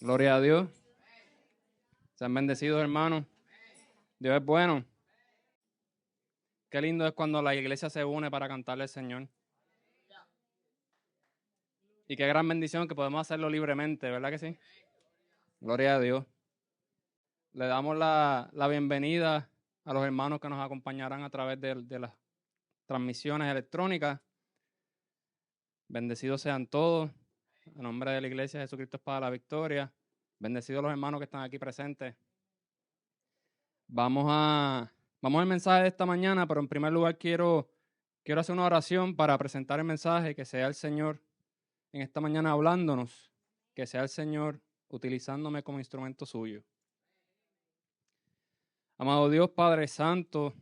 Gloria a Dios. Sean bendecidos, hermanos. Dios es bueno. Qué lindo es cuando la iglesia se une para cantarle al Señor. Y qué gran bendición que podemos hacerlo libremente, ¿verdad que sí? Gloria a Dios. Le damos la bienvenida a los hermanos que nos acompañarán a través de las transmisiones electrónicas. Bendecidos sean todos. En nombre de la iglesia Jesucristo es para la victoria. Bendecidos los hermanos que están aquí presentes. Vamos al mensaje de esta mañana, pero en primer lugar quiero hacer una oración para presentar el mensaje, que sea el Señor en esta mañana hablándonos, que sea el Señor utilizándome como instrumento suyo. Amado Dios, Padre Santo,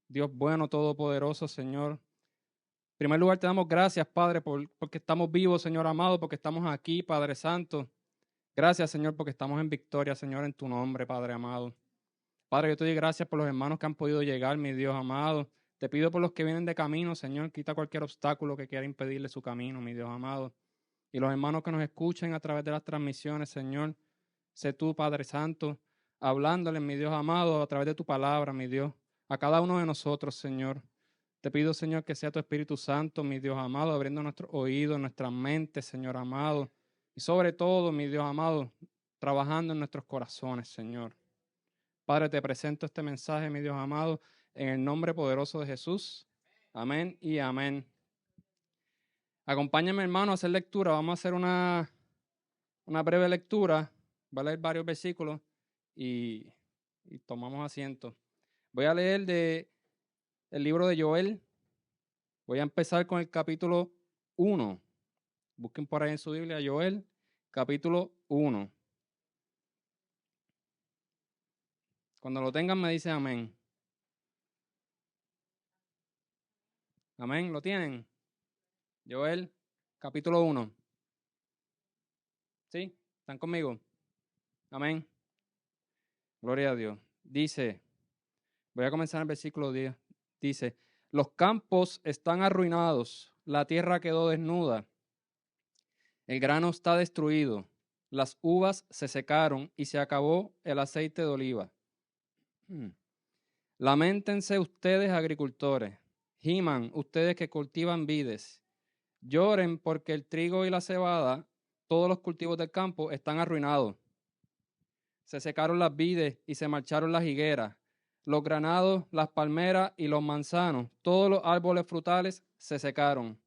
Dios bueno, todopoderoso, Señor. En primer lugar te damos gracias, Padre, porque estamos vivos, Señor amado, porque estamos aquí, Padre Santo. Gracias, Señor, porque estamos en victoria, Señor, en tu nombre, Padre amado. Padre, yo te doy gracias por los hermanos que han podido llegar, mi Dios amado. Te pido por los que vienen de camino, Señor, quita cualquier obstáculo que quiera impedirle su camino, mi Dios amado. Y los hermanos que nos escuchen a través de las transmisiones, Señor, sé tú, Padre Santo, hablándoles, mi Dios amado, a través de tu palabra, mi Dios, a cada uno de nosotros, Señor. Te pido, Señor, que sea tu Espíritu Santo, mi Dios amado, abriendo nuestros oídos, nuestras mentes, Señor amado. Y sobre todo, mi Dios amado, trabajando en nuestros corazones, Señor. Padre, te presento este mensaje, mi Dios amado, en el nombre poderoso de Jesús. Amén y amén. Acompáñame, hermano, a hacer lectura. Vamos a hacer una breve lectura. Voy a leer varios versículos y tomamos asiento. Voy a leer el libro de Joel. Voy a empezar con el capítulo 1. Busquen por ahí en su Biblia, Joel, capítulo 1. Cuando lo tengan me dice amén. Amén, ¿lo tienen? Joel, capítulo 1. ¿Sí? ¿Están conmigo? Amén. Gloria a Dios. Dice, voy a comenzar en el versículo 10. Dice, los campos están arruinados, la tierra quedó desnuda, el grano está destruido, las uvas se secaron y se acabó el aceite de oliva. Lamentense ustedes, agricultores, giman ustedes que cultivan vides, lloren porque el trigo y la cebada, todos los cultivos del campo están arruinados. Se secaron las vides y se marcharon las higueras, los granados, las palmeras y los manzanos, todos los árboles frutales se secaron,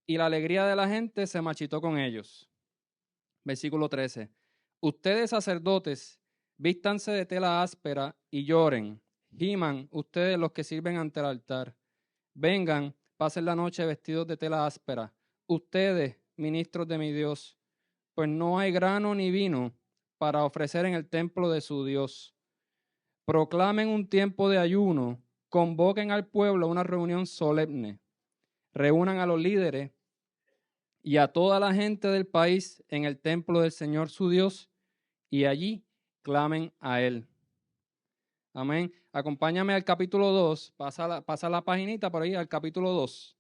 y la alegría de la gente se marchitó con ellos. Versículo 13. Ustedes, sacerdotes, vístanse de tela áspera y lloren, giman ustedes los que sirven ante el altar. Vengan, pasen la noche vestidos de tela áspera, ustedes, ministros de mi Dios, pues no hay grano ni vino para ofrecer en el templo de su Dios. Proclamen un tiempo de ayuno, convoquen al pueblo a una reunión solemne, reúnan a los líderes y a toda la gente del país en el templo del Señor su Dios y allí clamen a Él. Amén. Acompáñame al capítulo 2, pasa la paginita por ahí al capítulo 2.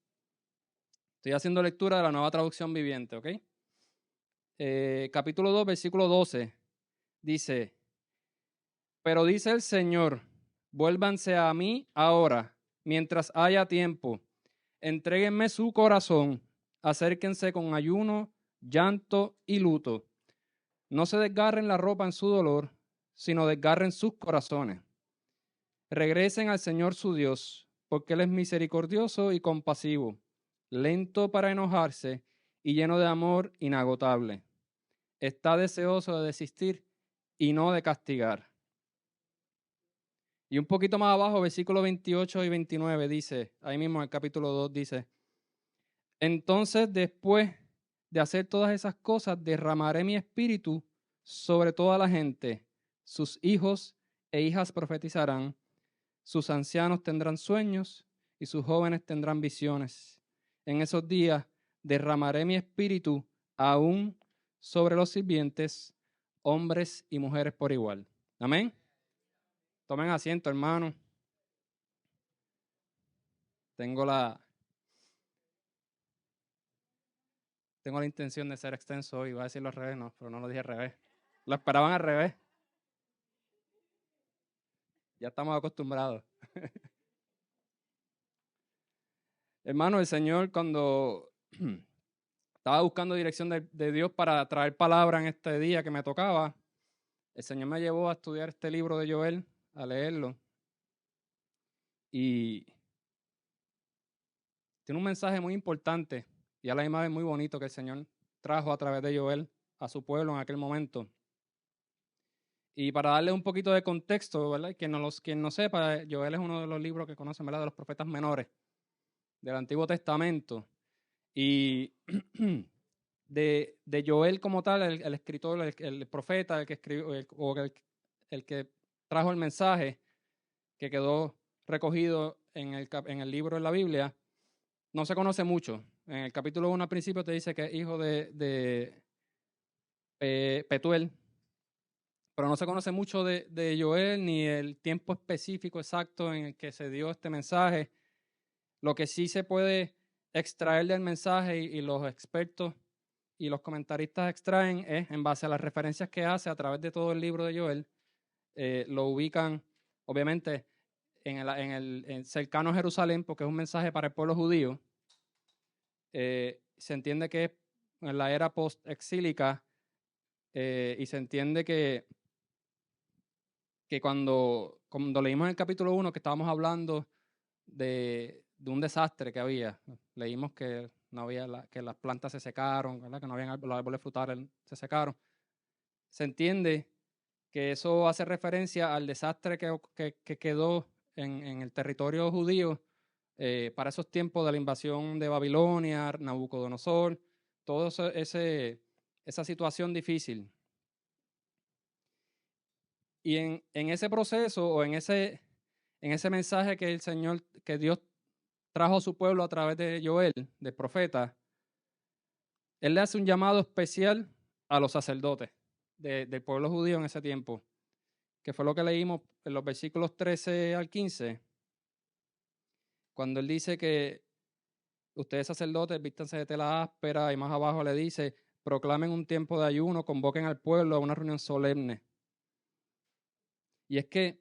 Estoy haciendo lectura de la Nueva Traducción Viviente, ¿ok? Capítulo 2, versículo 12. Dice, pero dice el Señor, vuélvanse a mí ahora, mientras haya tiempo. Entréguenme su corazón, acérquense con ayuno, llanto y luto. No se desgarren la ropa en su dolor, sino desgarren sus corazones. Regresen al Señor su Dios, porque Él es misericordioso y compasivo, lento para enojarse y lleno de amor inagotable. Está deseoso de desistir y no de castigar. Y un poquito más abajo, versículos 28 y 29 dice, ahí mismo en el capítulo 2 dice, entonces después de hacer todas esas cosas, derramaré mi espíritu sobre toda la gente. Sus hijos e hijas profetizarán, sus ancianos tendrán sueños y sus jóvenes tendrán visiones. En esos días derramaré mi espíritu aún sobre los sirvientes, hombres y mujeres por igual. Amén. Tomen asiento, hermano. Tengo Tengo la intención de ser extenso hoy. Iba a decirlo al revés, no, pero no lo dije al revés. Lo esperaban al revés. Ya estamos acostumbrados. Hermano, el Señor cuando estaba buscando dirección de Dios para traer palabra en este día que me tocaba, el Señor me llevó a estudiar este libro de Joel, a leerlo. Y tiene un mensaje muy importante y a la misma vez muy bonito que el Señor trajo a través de Joel a su pueblo en aquel momento. Y para darle un poquito de contexto, ¿verdad? Quien no sepa, Joel es uno de los libros que conocen, ¿verdad? De los profetas menores del Antiguo Testamento. Y de Joel como tal, el escritor, el profeta, el que escribió, el que trajo el mensaje que quedó recogido en el libro de la Biblia, no se conoce mucho. En el capítulo 1 al principio te dice que es hijo de Petuel, pero no se conoce mucho de Joel ni el tiempo específico exacto en el que se dio este mensaje. Lo que sí se puede extraer del mensaje y los expertos y los comentaristas extraen es en base a las referencias que hace a través de todo el libro de Joel, lo ubican obviamente en cercano a Jerusalén porque es un mensaje para el pueblo judío. Se entiende que es en la era post-exílica y se entiende que cuando leímos en el capítulo 1 que estábamos hablando de un desastre que había, leímos que no había que las plantas se secaron, ¿verdad? Que no habían los árboles frutales se secaron. Se entiende que eso hace referencia al desastre que quedó en el territorio judío para esos tiempos de la invasión de Babilonia, Nabucodonosor, toda esa situación difícil. Y en ese proceso o en ese mensaje que el Señor, que Dios trajo a su pueblo a través de Joel, del profeta, Él le hace un llamado especial a los sacerdotes del pueblo judío en ese tiempo, que fue lo que leímos en los versículos 13 al 15, cuando Él dice que ustedes sacerdotes vístanse de tela áspera y más abajo le dice, proclamen un tiempo de ayuno, convoquen al pueblo a una reunión solemne. Y es que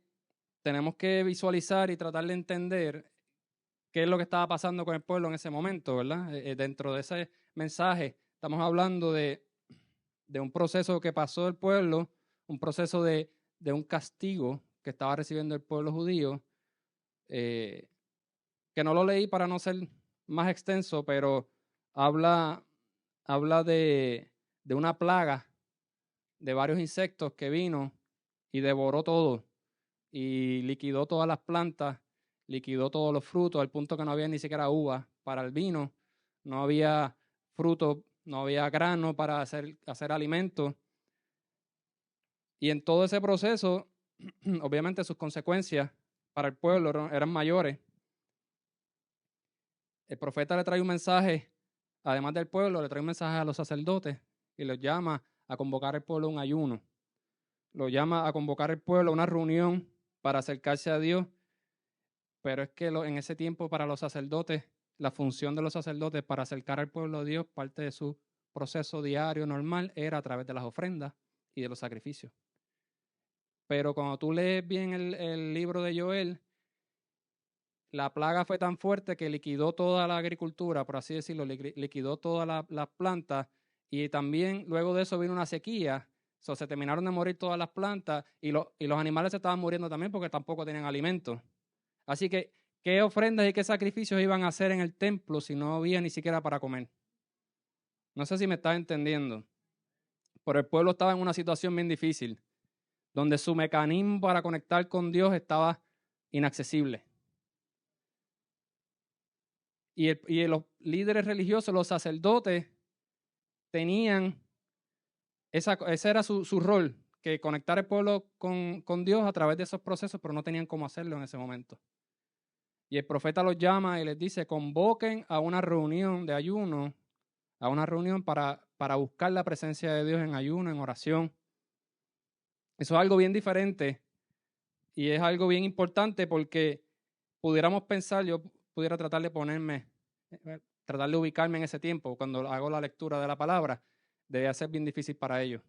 tenemos que visualizar y tratar de entender qué es lo que estaba pasando con el pueblo en ese momento, ¿verdad? Dentro de ese mensaje estamos hablando de un proceso que pasó el pueblo, un proceso de un castigo que estaba recibiendo el pueblo judío, que no lo leí para no ser más extenso, pero habla de una plaga de varios insectos que vino y devoró todo y liquidó todas las plantas, liquidó todos los frutos, al punto que no había ni siquiera uvas para el vino, no había fruto, no había grano para hacer alimentos. Y en todo ese proceso, obviamente sus consecuencias para el pueblo eran mayores. El profeta le trae un mensaje, además del pueblo, le trae un mensaje a los sacerdotes y los llama a convocar al pueblo a un ayuno. Lo llama a convocar al pueblo a una reunión para acercarse a Dios. Pero es que en ese tiempo para los sacerdotes, la función de los sacerdotes para acercar al pueblo a Dios, parte de su proceso diario normal, era a través de las ofrendas y de los sacrificios. Pero cuando tú lees bien el libro de Joel, la plaga fue tan fuerte que liquidó toda la agricultura, por así decirlo, liquidó todas las plantas y también luego de eso vino una sequía, se terminaron de morir todas las plantas y los animales se estaban muriendo también porque tampoco tenían alimento. Así que, ¿qué ofrendas y qué sacrificios iban a hacer en el templo si no había ni siquiera para comer? No sé si me estás entendiendo, pero el pueblo estaba en una situación bien difícil, donde su mecanismo para conectar con Dios estaba inaccesible. Y los líderes religiosos, los sacerdotes, tenían, ese era su rol, que conectar el pueblo con Dios a través de esos procesos, pero no tenían cómo hacerlo en ese momento. Y el profeta los llama y les dice, convoquen a una reunión de ayuno, a una reunión para buscar la presencia de Dios en ayuno, en oración. Eso es algo bien diferente y es algo bien importante porque pudiéramos pensar, yo pudiera tratar de tratar de ubicarme en ese tiempo, cuando hago la lectura de la palabra, debía ser bien difícil para ellos.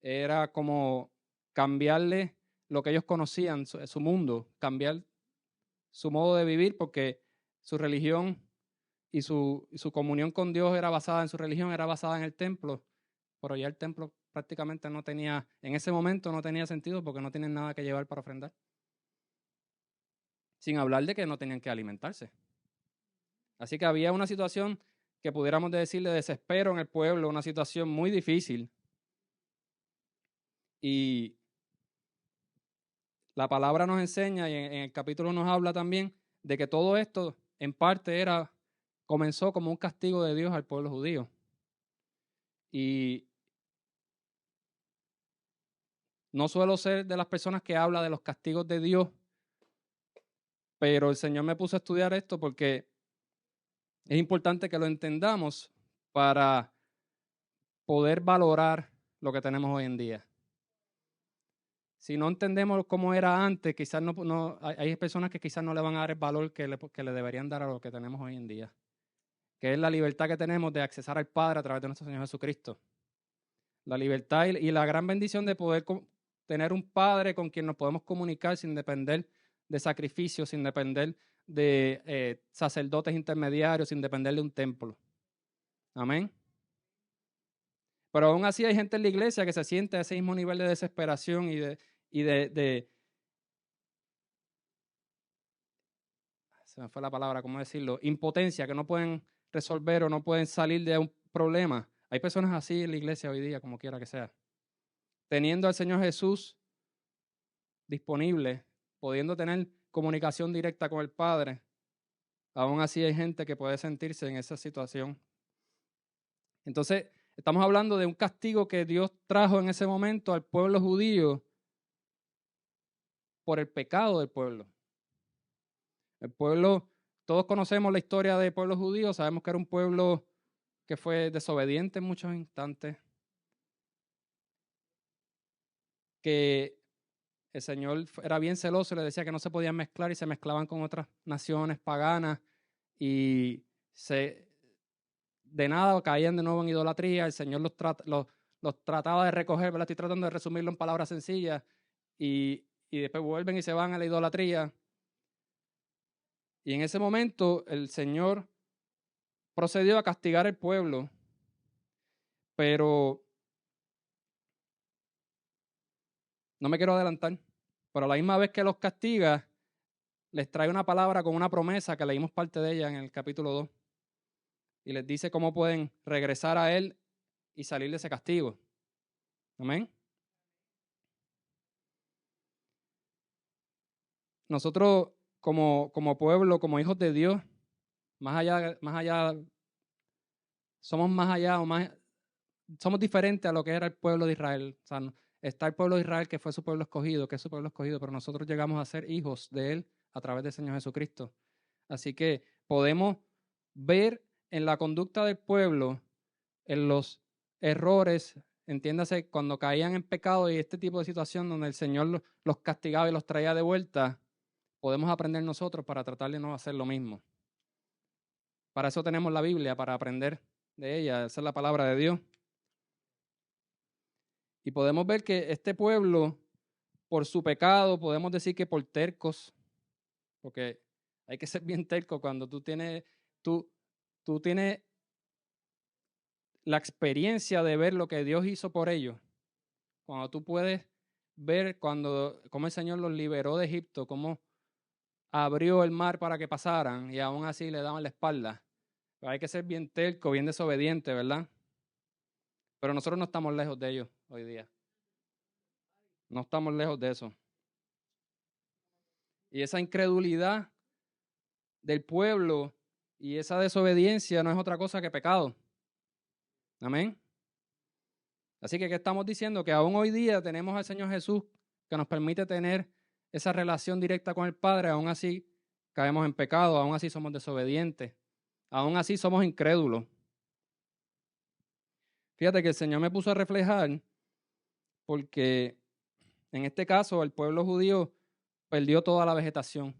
Era como cambiarle lo que ellos conocían, su mundo, cambiar su modo de vivir, porque su religión y su comunión con Dios era basada en su religión, era basada en el templo, pero ya el templo prácticamente no tenía, en ese momento no tenía sentido porque no tienen nada que llevar para ofrendar. Sin hablar de que no tenían que alimentarse. Así que había una situación que pudiéramos decir de desespero en el pueblo, una situación muy difícil. Y la palabra nos enseña, y en el capítulo nos habla también, de que todo esto en parte comenzó como un castigo de Dios al pueblo judío. Y no suelo ser de las personas que habla de los castigos de Dios, pero el Señor me puso a estudiar esto porque es importante que lo entendamos para poder valorar lo que tenemos hoy en día. Si no entendemos cómo era antes, quizás hay personas que quizás no le van a dar el valor que le deberían dar a lo que tenemos hoy en día, que es la libertad que tenemos de accesar al Padre a través de nuestro Señor Jesucristo. La libertad y la gran bendición de poder tener un Padre con quien nos podemos comunicar sin depender de sacrificios, sin depender de sacerdotes intermediarios, sin depender de un templo. Amén. Pero aún así hay gente en la iglesia que se siente a ese mismo nivel de desesperación y de se me fue la palabra, ¿cómo decirlo? Impotencia, que no pueden resolver o no pueden salir de un problema. Hay personas así en la iglesia hoy día, como quiera que sea. Teniendo al Señor Jesús disponible, pudiendo tener comunicación directa con el Padre, aún así hay gente que puede sentirse en esa situación. Entonces, estamos hablando de un castigo que Dios trajo en ese momento al pueblo judío por el pecado del pueblo. El pueblo, todos conocemos la historia del pueblo judío, sabemos que era un pueblo que fue desobediente en muchos instantes, que el Señor era bien celoso y le decía que no se podían mezclar y se mezclaban con otras naciones paganas y de nada caían de nuevo en idolatría. El Señor los trataba de recoger, ¿verdad? Estoy tratando de resumirlo en palabras sencillas y después vuelven y se van a la idolatría. Y en ese momento el Señor procedió a castigar al pueblo, pero no me quiero adelantar, pero a la misma vez que los castiga, les trae una palabra con una promesa que leímos parte de ella en el capítulo 2. Y les dice cómo pueden regresar a Él y salir de ese castigo. Amén. Nosotros como pueblo, como hijos de Dios, más allá, somos más allá o más, somos diferentes a lo que era el pueblo de Israel. O sea, está el pueblo de Israel que fue su pueblo escogido, que es su pueblo escogido, pero nosotros llegamos a ser hijos de Él a través del Señor Jesucristo. Así que podemos ver en la conducta del pueblo, en los errores, entiéndase, cuando caían en pecado y este tipo de situación donde el Señor los castigaba y los traía de vuelta, podemos aprender nosotros para tratar de no hacer lo mismo. Para eso tenemos la Biblia, para aprender de ella, esa es la palabra de Dios. Y podemos ver que este pueblo, por su pecado, podemos decir que por tercos, porque hay que ser bien terco cuando tú tienes la experiencia de ver lo que Dios hizo por ellos. Cuando tú puedes ver cómo el Señor los liberó de Egipto, cómo abrió el mar para que pasaran y aún así le daban la espalda. Pero hay que ser bien terco, bien desobediente, ¿verdad? Pero nosotros no estamos lejos de ellos hoy día. No estamos lejos de eso. Y esa incredulidad del pueblo y esa desobediencia no es otra cosa que pecado. Amén. Así que, ¿qué estamos diciendo? Que aún hoy día tenemos al Señor Jesús que nos permite tener esa relación directa con el Padre, aún así caemos en pecado, aún así somos desobedientes, aún así somos incrédulos. Fíjate que el Señor me puso a reflejar porque en este caso el pueblo judío perdió toda la vegetación.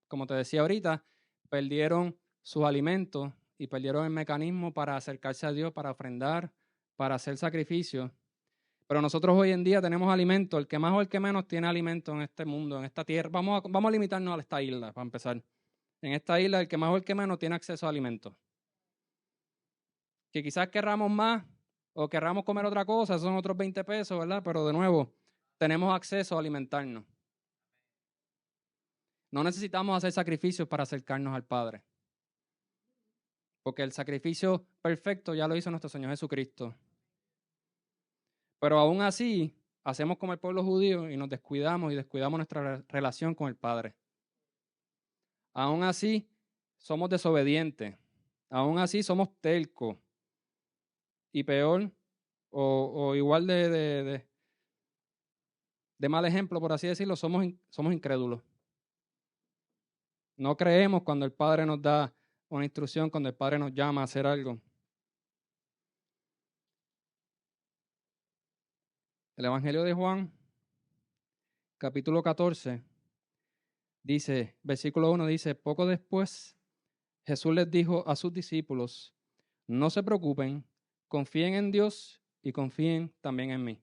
Como te decía ahorita, perdieron sus alimentos, y perdieron el mecanismo para acercarse a Dios, para ofrendar, para hacer sacrificios. Pero nosotros hoy en día tenemos alimento. El que más o el que menos tiene alimento en este mundo, en esta tierra. Vamos a limitarnos a esta isla, para empezar. En esta isla, el que más o el que menos tiene acceso a alimentos. Que quizás querramos más o querramos comer otra cosa, son otros 20 pesos, ¿verdad? Pero de nuevo, tenemos acceso a alimentarnos. No necesitamos hacer sacrificios para acercarnos al Padre. Porque el sacrificio perfecto ya lo hizo nuestro Señor Jesucristo. Pero aún así, hacemos como el pueblo judío y nos descuidamos y descuidamos nuestra relación con el Padre. Aún así, somos desobedientes. Aún así, somos tercos. Y peor, o igual de mal ejemplo, por así decirlo, somos incrédulos. No creemos cuando el Padre nos da una instrucción, cuando el Padre nos llama a hacer algo. El Evangelio de Juan, capítulo 14, dice, versículo 1 dice, poco después Jesús les dijo a sus discípulos, no se preocupen, confíen en Dios y confíen también en mí.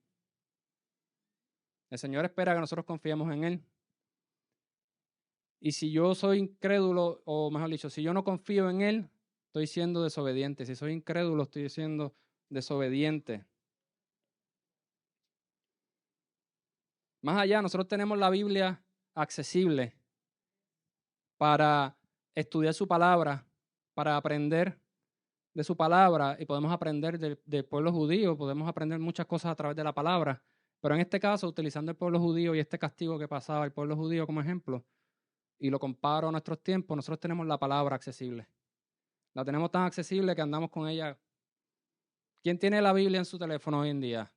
El Señor espera que nosotros confiemos en Él. Y si yo soy incrédulo, o mejor dicho, si yo no confío en Él, estoy siendo desobediente. Si soy incrédulo, estoy siendo desobediente. Más allá, nosotros tenemos la Biblia accesible para estudiar su palabra, para aprender de su palabra, y podemos aprender del pueblo judío, podemos aprender muchas cosas a través de la palabra, pero en este caso, utilizando el pueblo judío y este castigo que pasaba el pueblo judío como ejemplo, y lo comparo a nuestros tiempos, nosotros tenemos la palabra accesible. La tenemos tan accesible que andamos con ella. ¿Quién tiene la Biblia en su teléfono hoy en día?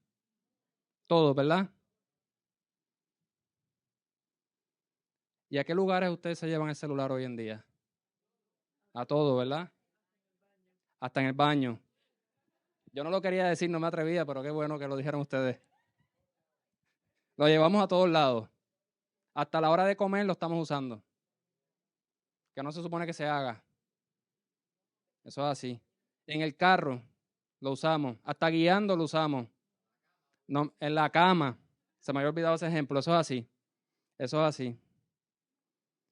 Todos, ¿verdad? ¿Y a qué lugares ustedes se llevan el celular hoy en día? A todos, ¿verdad? Hasta en el baño. Yo no lo quería decir, no me atrevía, pero qué bueno que lo dijeron ustedes. Lo llevamos a todos lados. Hasta la hora de comer lo estamos usando. Que no se supone que se haga. Eso es así. En el carro lo usamos. Hasta guiando lo usamos. No, en la cama. Se me había olvidado ese ejemplo. Eso es así. Eso es así.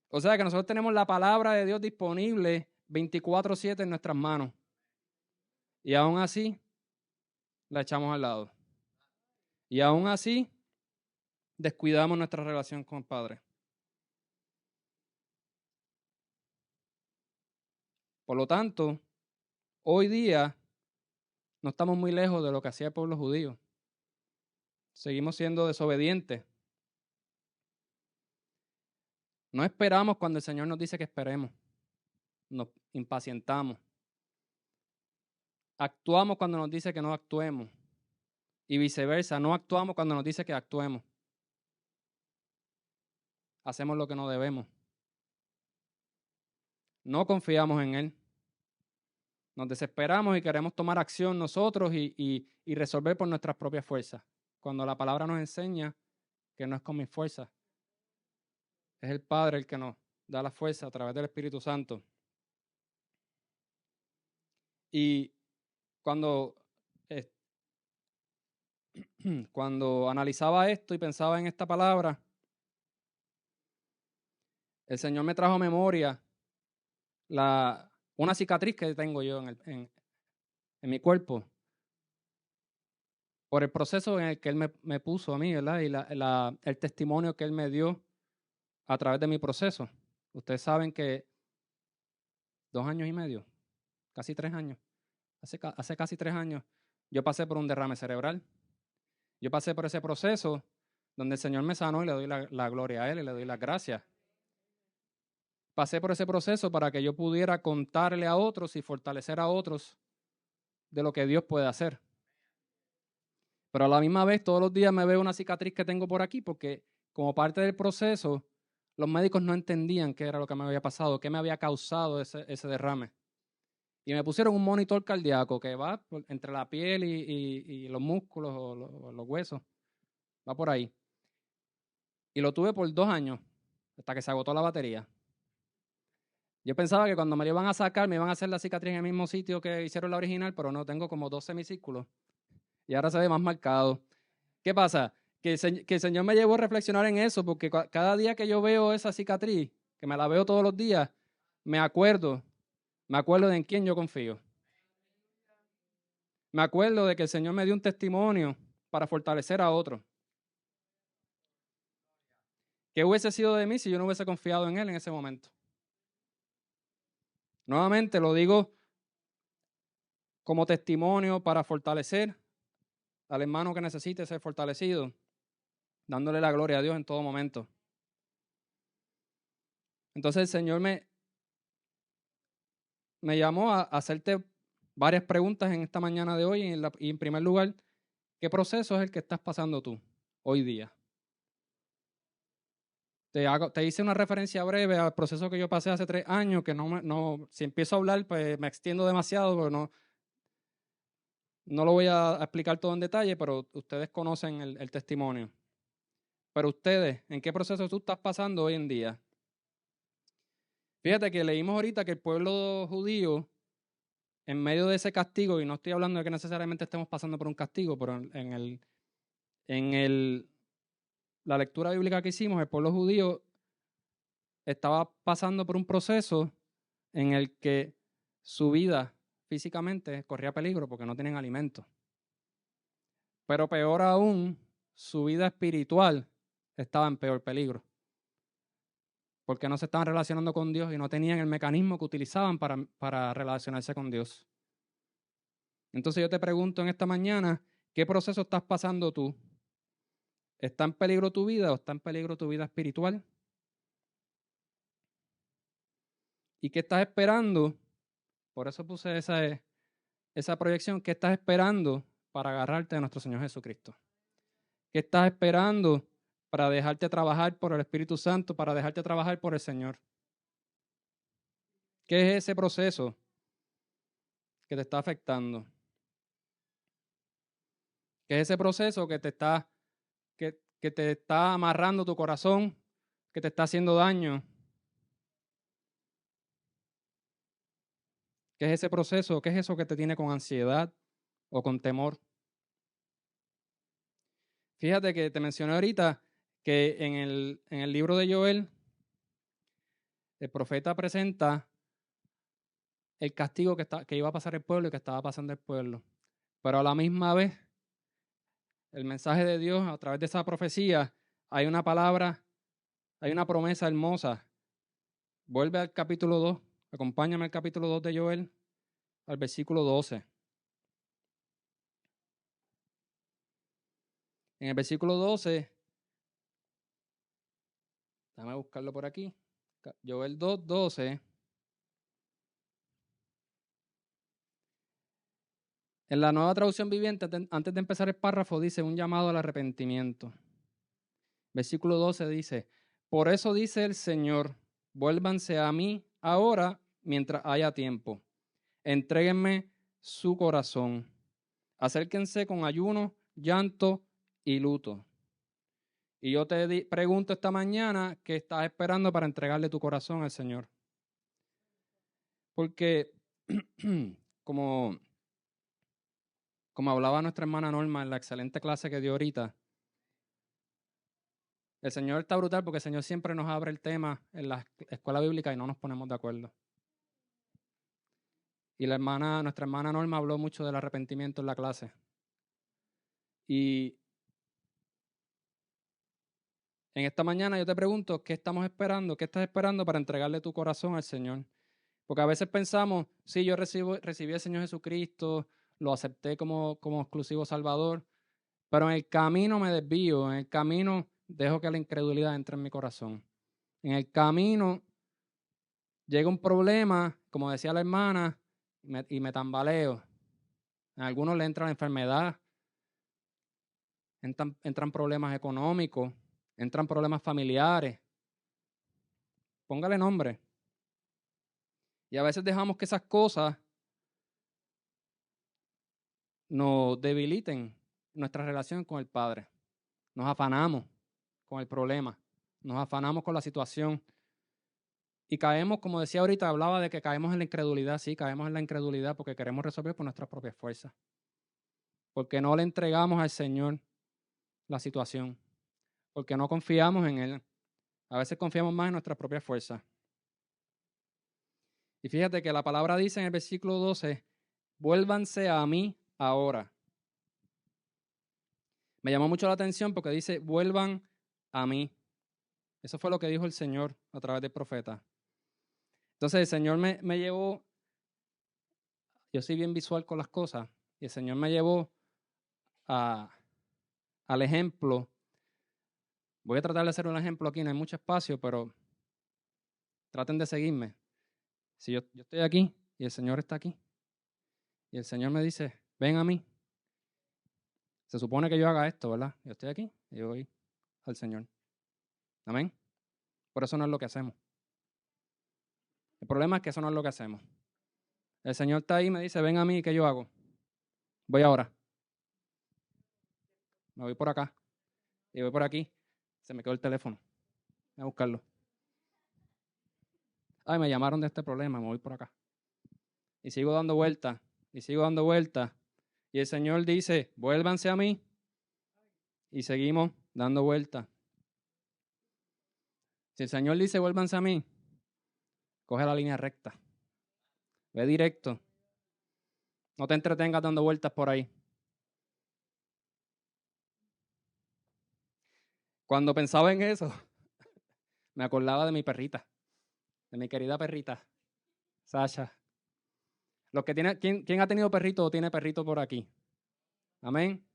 O sea que nosotros tenemos la palabra de Dios disponible 24/7 en nuestras manos. Y aún así, la echamos al lado. Y aún así, descuidamos nuestra relación con el Padre. Por lo tanto, hoy día no estamos muy lejos de lo que hacía el pueblo judío. Seguimos siendo desobedientes. No esperamos cuando el Señor nos dice que esperemos. Nos impacientamos. Actuamos cuando nos dice que no actuemos. Y viceversa, no actuamos cuando nos dice que actuemos. Hacemos lo que no debemos. No confiamos en Él. Nos desesperamos y queremos tomar acción nosotros y resolver por nuestras propias fuerzas. Cuando la palabra nos enseña que no es con mis fuerzas. Es el Padre el que nos da la fuerza a través del Espíritu Santo. Y cuando analizaba esto y pensaba en esta palabra, el Señor me trajo a memoria una cicatriz que tengo yo en mi cuerpo por el proceso en el que Él me puso a mí, ¿verdad? Y el testimonio que Él me dio a través de mi proceso. Ustedes saben que 2 años y medio, casi 3 años, hace casi 3 años, yo pasé por un derrame cerebral. Yo pasé por ese proceso donde el Señor me sanó y le doy la gloria a Él y le doy las gracias. Pasé por ese proceso para que yo pudiera contarle a otros y fortalecer a otros de lo que Dios puede hacer. Pero a la misma vez, todos los días me veo una cicatriz que tengo por aquí porque como parte del proceso, los médicos no entendían qué era lo que me había pasado, qué me había causado ese derrame. Y me pusieron un monitor cardíaco que va entre la piel y los músculos o los huesos. Va por ahí. Y lo tuve por 2 años, hasta que se agotó la batería. Yo pensaba que cuando me lo iban a sacar, me iban a hacer la cicatriz en el mismo sitio que hicieron la original, pero no, tengo como 2 semicírculos. Y ahora se ve más marcado. ¿Qué pasa? Que el Señor me llevó a reflexionar en eso, porque cada día que yo veo esa cicatriz, que me la veo todos los días, me acuerdo de en quién yo confío. Me acuerdo de que el Señor me dio un testimonio para fortalecer a otros. ¿Qué hubiese sido de mí si yo no hubiese confiado en Él en ese momento? Nuevamente lo digo como testimonio para fortalecer al hermano que necesite ser fortalecido, dándole la gloria a Dios en todo momento. Entonces el Señor me llamó a hacerte varias preguntas en esta mañana de hoy y en primer lugar, ¿qué proceso es el que estás pasando tú hoy día? Te hice una referencia breve al proceso que yo pasé hace 3 años, que si empiezo a hablar, pues me extiendo demasiado, pero no lo voy a explicar todo en detalle, pero ustedes conocen el testimonio. Pero ustedes, ¿en qué proceso tú estás pasando hoy en día? Fíjate que leímos ahorita que el pueblo judío, en medio de ese castigo, y no estoy hablando de que necesariamente estemos pasando por un castigo, pero la lectura bíblica que hicimos, el pueblo judío estaba pasando por un proceso en el que su vida físicamente corría peligro porque no tienen alimento. Pero peor aún, su vida espiritual estaba en peor peligro, porque no se estaban relacionando con Dios y no tenían el mecanismo que utilizaban para relacionarse con Dios. Entonces yo te pregunto en esta mañana, ¿qué proceso estás pasando tú? ¿Está en peligro tu vida o está en peligro tu vida espiritual? ¿Y qué estás esperando? Por eso puse esa proyección. ¿Qué estás esperando para agarrarte a nuestro Señor Jesucristo? ¿Qué estás esperando para dejarte trabajar por el Espíritu Santo, para dejarte trabajar por el Señor? ¿Qué es ese proceso que te está afectando? ¿Qué es ese proceso que te está amarrando tu corazón, que te está haciendo daño? ¿Qué es ese proceso? ¿Qué es eso que te tiene con ansiedad o con temor? Fíjate que te mencioné ahorita que en el libro de Joel, el profeta presenta el castigo que iba a pasar el pueblo y que estaba pasando el pueblo. Pero a la misma vez, el mensaje de Dios, a través de esa profecía, hay una palabra, hay una promesa hermosa. Vuelve al capítulo 2, acompáñame al capítulo 2 de Joel, al versículo 12. En el versículo 12, déjame buscarlo por aquí, Joel 2, 12. En la Nueva Traducción Viviente, antes de empezar el párrafo, dice un llamado al arrepentimiento. Versículo 12 dice, por eso dice el Señor, vuélvanse a mí ahora mientras haya tiempo. Entréguenme su corazón. Acérquense con ayuno, llanto y luto. Y yo te pregunto esta mañana, ¿qué estás esperando para entregarle tu corazón al Señor? Porque como hablaba nuestra hermana Norma en la excelente clase que dio ahorita, el Señor está brutal porque el Señor siempre nos abre el tema en la escuela bíblica y no nos ponemos de acuerdo. Y nuestra hermana Norma habló mucho del arrepentimiento en la clase. Y en esta mañana yo te pregunto, ¿qué estamos esperando? ¿Qué estás esperando para entregarle tu corazón al Señor? Porque a veces pensamos, sí, yo recibí al Señor Jesucristo, lo acepté como exclusivo Salvador, pero en el camino me desvío, en el camino dejo que la incredulidad entre en mi corazón. En el camino llega un problema, como decía la hermana, y me tambaleo. A algunos le entra la enfermedad, entran problemas económicos, entran problemas familiares. Póngale nombre. Y a veces dejamos que esas cosas nos debiliten nuestra relación con el Padre. Nos afanamos con el problema, nos afanamos con la situación. Y caemos, como decía ahorita, hablaba de que caemos en la incredulidad. Sí, caemos en la incredulidad porque queremos resolver por nuestras propias fuerzas. Porque no le entregamos al Señor la situación. Porque no confiamos en Él. A veces confiamos más en nuestras propias fuerzas. Y fíjate que la palabra dice en el versículo 12, vuélvanse a mí ahora. Me llamó mucho la atención porque dice, vuelvan a mí. Eso fue lo que dijo el Señor a través del profeta. Entonces el Señor me llevó, yo soy bien visual con las cosas, y el Señor me llevó al ejemplo. Voy a tratar de hacer un ejemplo aquí, no hay mucho espacio, pero traten de seguirme. Si yo estoy aquí y el Señor está aquí, y el Señor me dice, ven a mí. Se supone que yo haga esto, ¿verdad? Yo estoy aquí y yo voy al Señor. Amén. Por eso no es lo que hacemos. El problema es que eso no es lo que hacemos. El Señor está ahí y me dice, ven a mí, ¿qué yo hago? Voy ahora. Me voy por acá. Y voy por aquí. Se me quedó el teléfono. Voy a buscarlo. Ay, me llamaron de este problema, me voy por acá. Y sigo dando vueltas. Y sigo dando vueltas. Y el Señor dice, vuélvanse a mí. Y seguimos dando vueltas. Si el Señor dice, vuélvanse a mí, coge la línea recta. Ve directo. No te entretengas dando vueltas por ahí. Cuando pensaba en eso, me acordaba de mi perrita, de mi querida perrita, Sasha. ¿Quién ha tenido perrito o tiene perrito por aquí? Amén.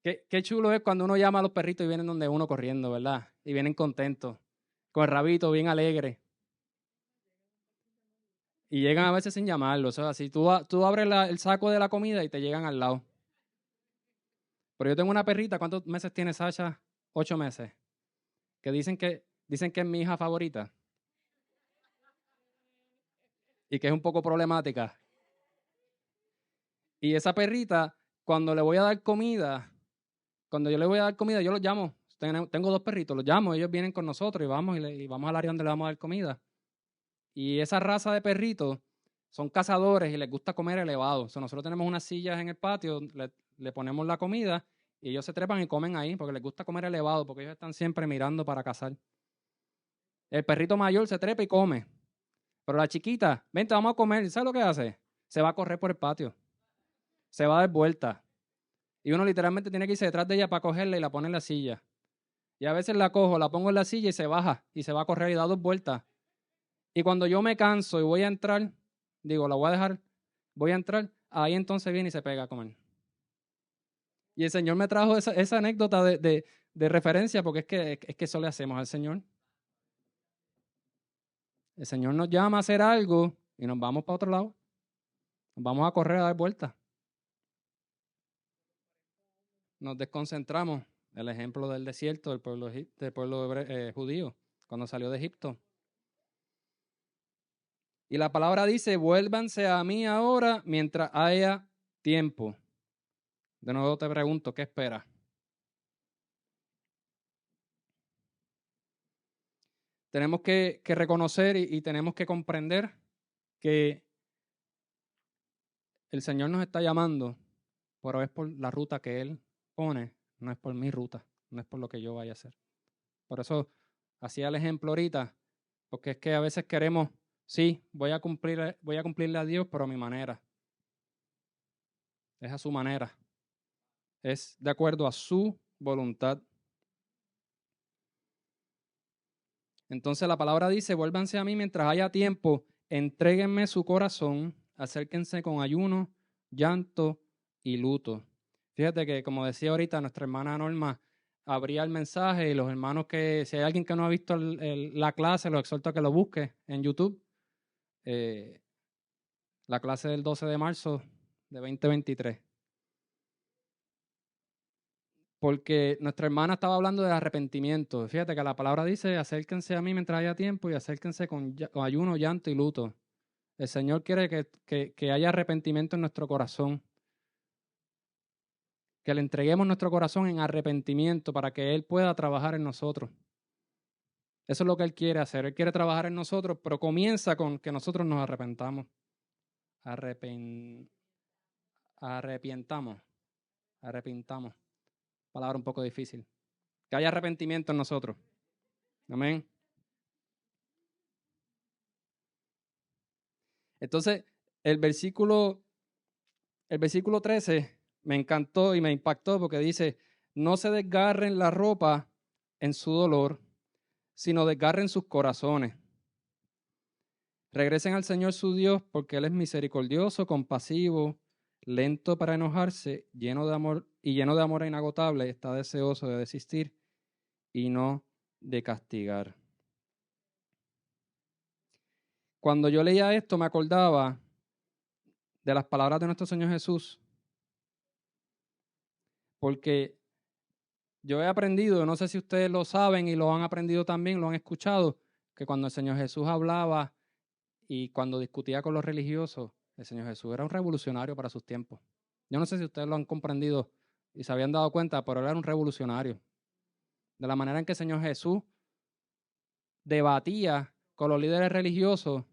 Qué chulo es cuando uno llama a los perritos y vienen donde uno corriendo, ¿verdad? Y vienen contentos, con el rabito bien alegre. Y llegan a veces sin llamarlo. O sea, si tú abres el saco de la comida y te llegan al lado. Pero yo tengo una perrita, ¿cuántos meses tiene Sasha? 8 meses. Que dicen que es mi hija favorita. Y que es un poco problemática. Y esa perrita, cuando le voy a dar comida, yo los llamo. Tengo 2 perritos, los llamo, ellos vienen con nosotros y vamos y vamos al área donde le vamos a dar comida. Y esa raza de perritos son cazadores y les gusta comer elevado. O sea, nosotros tenemos unas sillas en el patio, le ponemos la comida y ellos se trepan y comen ahí porque les gusta comer elevado, porque ellos están siempre mirando para cazar. El perrito mayor se trepa y come. Pero la chiquita, vente, vamos a comer. ¿Sabes lo que hace? Se va a correr por el patio. Se va a dar vuelta. Y uno literalmente tiene que irse detrás de ella para cogerla y la pone en la silla. Y a veces la cojo, la pongo en la silla y se baja. Y se va a correr y da 2 vueltas. Y cuando yo me canso y voy a entrar, digo, la voy a dejar, voy a entrar, ahí entonces viene y se pega a comer. Y el Señor me trajo esa anécdota de referencia porque es que eso le hacemos al Señor. El Señor nos llama a hacer algo y nos vamos para otro lado. Nos vamos a correr a dar vueltas. Nos desconcentramos. El ejemplo del desierto del pueblo judío cuando salió de Egipto. Y la palabra dice, vuélvanse a mí ahora mientras haya tiempo. De nuevo te pregunto, ¿qué esperas? Tenemos que reconocer y tenemos que comprender que el Señor nos está llamando, pero es por la ruta que Él pone, no es por mi ruta, no es por lo que yo vaya a hacer. Por eso hacía el ejemplo ahorita, porque es que a veces queremos, sí, voy a cumplirle a Dios, pero a mi manera. Es a su manera. Es de acuerdo a su voluntad. Entonces la palabra dice, vuélvanse a mí mientras haya tiempo, entréguenme su corazón, acérquense con ayuno, llanto y luto. Fíjate que, como decía ahorita nuestra hermana Norma, abría el mensaje y los hermanos si hay alguien que no ha visto la clase, los exhorto a que lo busque en YouTube. La clase del 12 de marzo de 2023. Porque nuestra hermana estaba hablando de arrepentimiento. Fíjate que la palabra dice, acérquense a mí mientras haya tiempo y acérquense con ayuno, llanto y luto. El Señor quiere que haya arrepentimiento en nuestro corazón. Que le entreguemos nuestro corazón en arrepentimiento para que Él pueda trabajar en nosotros. Eso es lo que Él quiere hacer. Él quiere trabajar en nosotros, pero comienza con que nosotros nos arrepentamos. Arrepientamos. Arrepintamos. Palabra un poco difícil. Que haya arrepentimiento en nosotros. Amén. Entonces, el versículo 13 me encantó y me impactó porque dice, no se desgarren la ropa en su dolor, sino desgarren sus corazones. Regresen al Señor su Dios porque Él es misericordioso, compasivo, lento para enojarse, lleno de amor inagotable, está deseoso de desistir y no de castigar. Cuando yo leía esto me acordaba de las palabras de nuestro Señor Jesús, porque yo he aprendido, no sé si ustedes lo saben y lo han aprendido también, lo han escuchado, que cuando el Señor Jesús hablaba y cuando discutía con los religiosos, el Señor Jesús era un revolucionario para sus tiempos. Yo no sé si ustedes lo han comprendido y se habían dado cuenta, pero él era un revolucionario. De la manera en que el Señor Jesús debatía con los líderes religiosos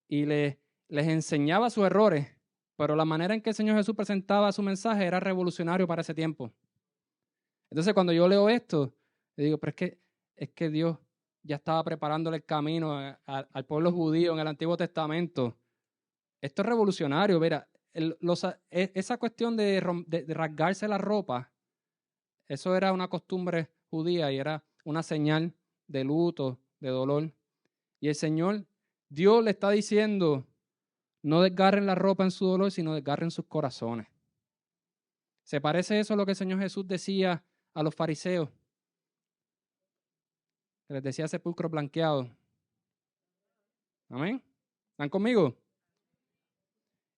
y les enseñaba sus errores, pero la manera en que el Señor Jesús presentaba su mensaje era revolucionario para ese tiempo. Entonces, cuando yo leo esto, le digo, pero es que Dios ya estaba preparándole el camino al pueblo judío en el Antiguo Testamento. Esto es revolucionario, mira, esa cuestión de rasgarse la ropa, eso era una costumbre judía y era una señal de luto, de dolor. Y el Señor, Dios le está diciendo, no desgarren la ropa en su dolor, sino desgarren sus corazones. ¿Se parece eso a lo que el Señor Jesús decía a los fariseos? Que les decía sepulcro blanqueado. Amén. ¿Están conmigo?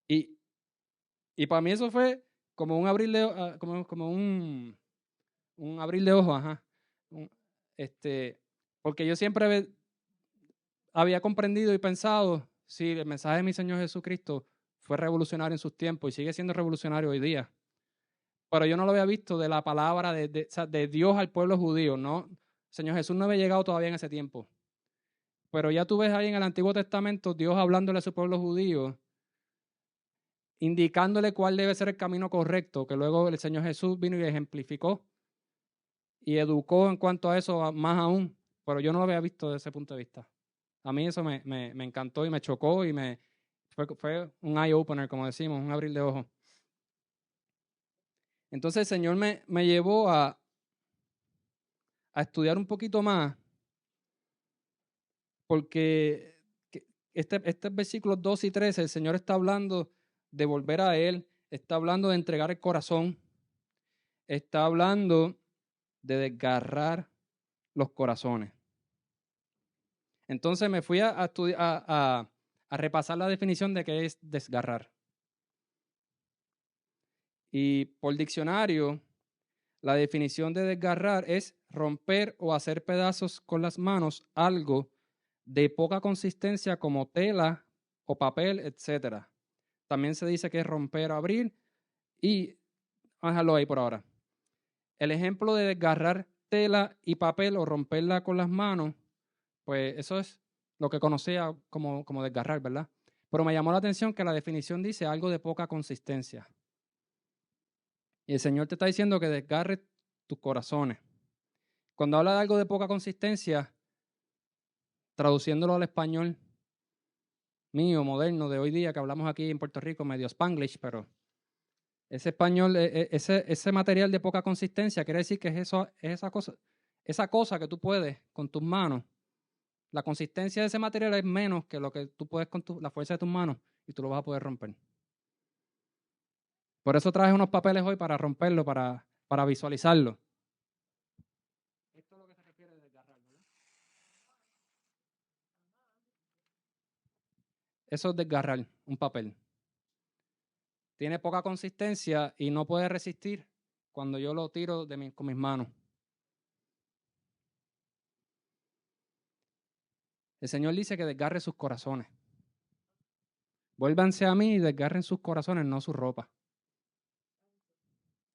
Y para mí eso fue como un abril de, como un abril de ojos, ajá. Porque yo siempre había comprendido y pensado, sí, el mensaje de mi Señor Jesucristo fue revolucionario en sus tiempos y sigue siendo revolucionario hoy día. Pero yo no lo había visto de la palabra de Dios al pueblo judío, ¿no? Señor Jesús no había llegado todavía en ese tiempo. Pero ya tú ves ahí en el Antiguo Testamento Dios hablándole a su pueblo judío, indicándole cuál debe ser el camino correcto, que luego el Señor Jesús vino y ejemplificó y educó en cuanto a eso más aún. Pero yo no lo había visto desde ese punto de vista. A mí eso me encantó y me chocó y fue un eye-opener, como decimos, un abrir de ojos. Entonces el Señor me llevó a estudiar un poquito más, porque estos versículos 2 y 13, el Señor está hablando de volver a Él, está hablando de entregar el corazón, está hablando de desgarrar los corazones. Entonces me fui a repasar la definición de qué es desgarrar. Y por diccionario, la definición de desgarrar es romper o hacer pedazos con las manos algo de poca consistencia como tela o papel, etc. También se dice que es romper o abrir y déjalo ahí por ahora. El ejemplo de desgarrar tela y papel o romperla con las manos, pues eso es lo que conocía como desgarrar, ¿verdad? Pero me llamó la atención que la definición dice algo de poca consistencia. Y el Señor te está diciendo que desgarres tus corazones. Cuando habla de algo de poca consistencia, traduciéndolo al español mío, moderno, de hoy día, que hablamos aquí en Puerto Rico, medio spanglish, pero ese español, ese material de poca consistencia, quiere decir que es esa cosa que tú puedes con tus manos. La consistencia de ese material es menos que lo que tú puedes con la fuerza de tus manos y tú lo vas a poder romper. Por eso traje unos papeles hoy para romperlo, para visualizarlo. Esto es lo que se refiere a desgarrar, ¿verdad? Eso es desgarrar un papel. Tiene poca consistencia y no puede resistir cuando yo lo tiro con mis manos. El Señor dice que desgarre sus corazones. Vuélvanse a mí y desgarren sus corazones, no su ropa.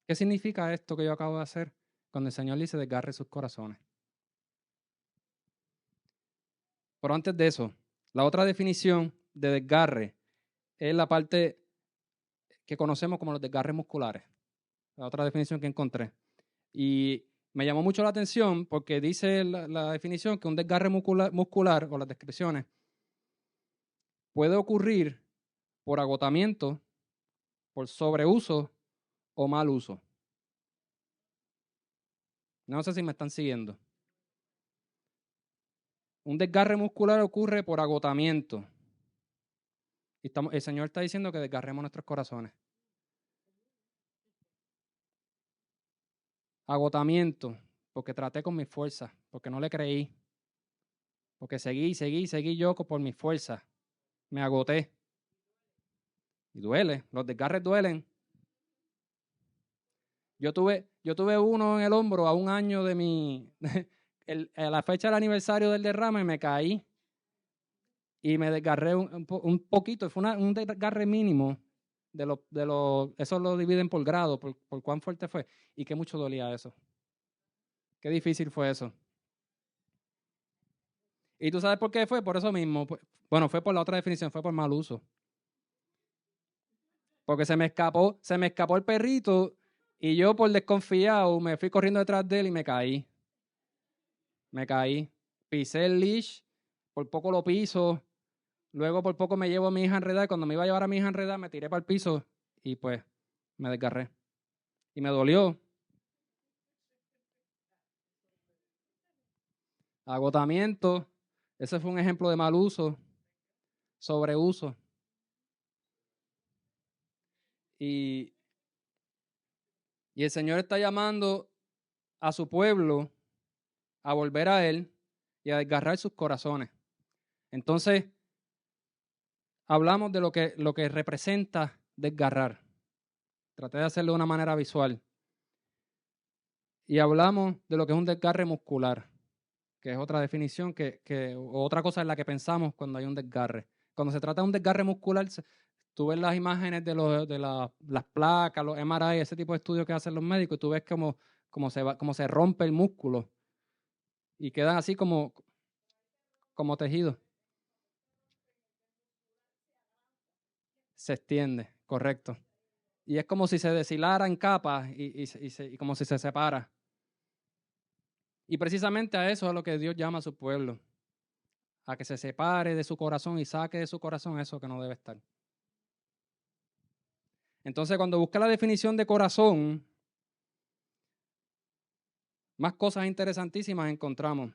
¿Qué significa esto que yo acabo de hacer cuando el Señor dice desgarre sus corazones? Pero antes de eso, la otra definición de desgarre es la parte que conocemos como los desgarres musculares. La otra definición que encontré. Y me llamó mucho la atención porque dice la definición que un desgarre muscular o las descripciones puede ocurrir por agotamiento, por sobreuso o mal uso. No sé si me están siguiendo. Un desgarre muscular ocurre por agotamiento. Y el Señor está diciendo que desgarremos nuestros corazones. Agotamiento, porque traté con mis fuerzas, porque no le creí, porque seguí yo por mis fuerzas. Me agoté. Y duele, los desgarres duelen. Yo tuve uno en el hombro a un año de a la fecha del aniversario del derrame me caí y me desgarré un poquito, fue un desgarre mínimo eso lo dividen por grado, por cuán fuerte fue y qué mucho dolía eso. Qué difícil fue eso. ¿Y tú sabes por qué fue? Por eso mismo. Bueno, fue por la otra definición, fue por mal uso. Porque se me escapó el perrito y yo por desconfiado me fui corriendo detrás de él y me caí. Pisé el leash, por poco lo piso, luego por poco me llevo a mi hija enredada y cuando me iba a llevar a mi hija enredada me tiré para el piso y pues me desgarré. Y me dolió. Agotamiento, ese fue un ejemplo de mal uso, sobreuso. Y el Señor está llamando a su pueblo a volver a Él y a desgarrar sus corazones. Entonces, hablamos de lo que representa desgarrar. Traté de hacerlo de una manera visual. Y hablamos de lo que es un desgarre muscular, que es otra definición, otra cosa en la que pensamos cuando hay un desgarre. Cuando se trata de un desgarre muscular, tú ves las imágenes de las placas, los MRI, ese tipo de estudios que hacen los médicos, y tú ves cómo se rompe el músculo y quedan así como tejidos. Se extiende, correcto. Y es como si se deshilara en capas y como si se separa. Y precisamente a eso es a lo que Dios llama a su pueblo, a que se separe de su corazón y saque de su corazón eso que no debe estar. Entonces, cuando busca la definición de corazón, más cosas interesantísimas encontramos.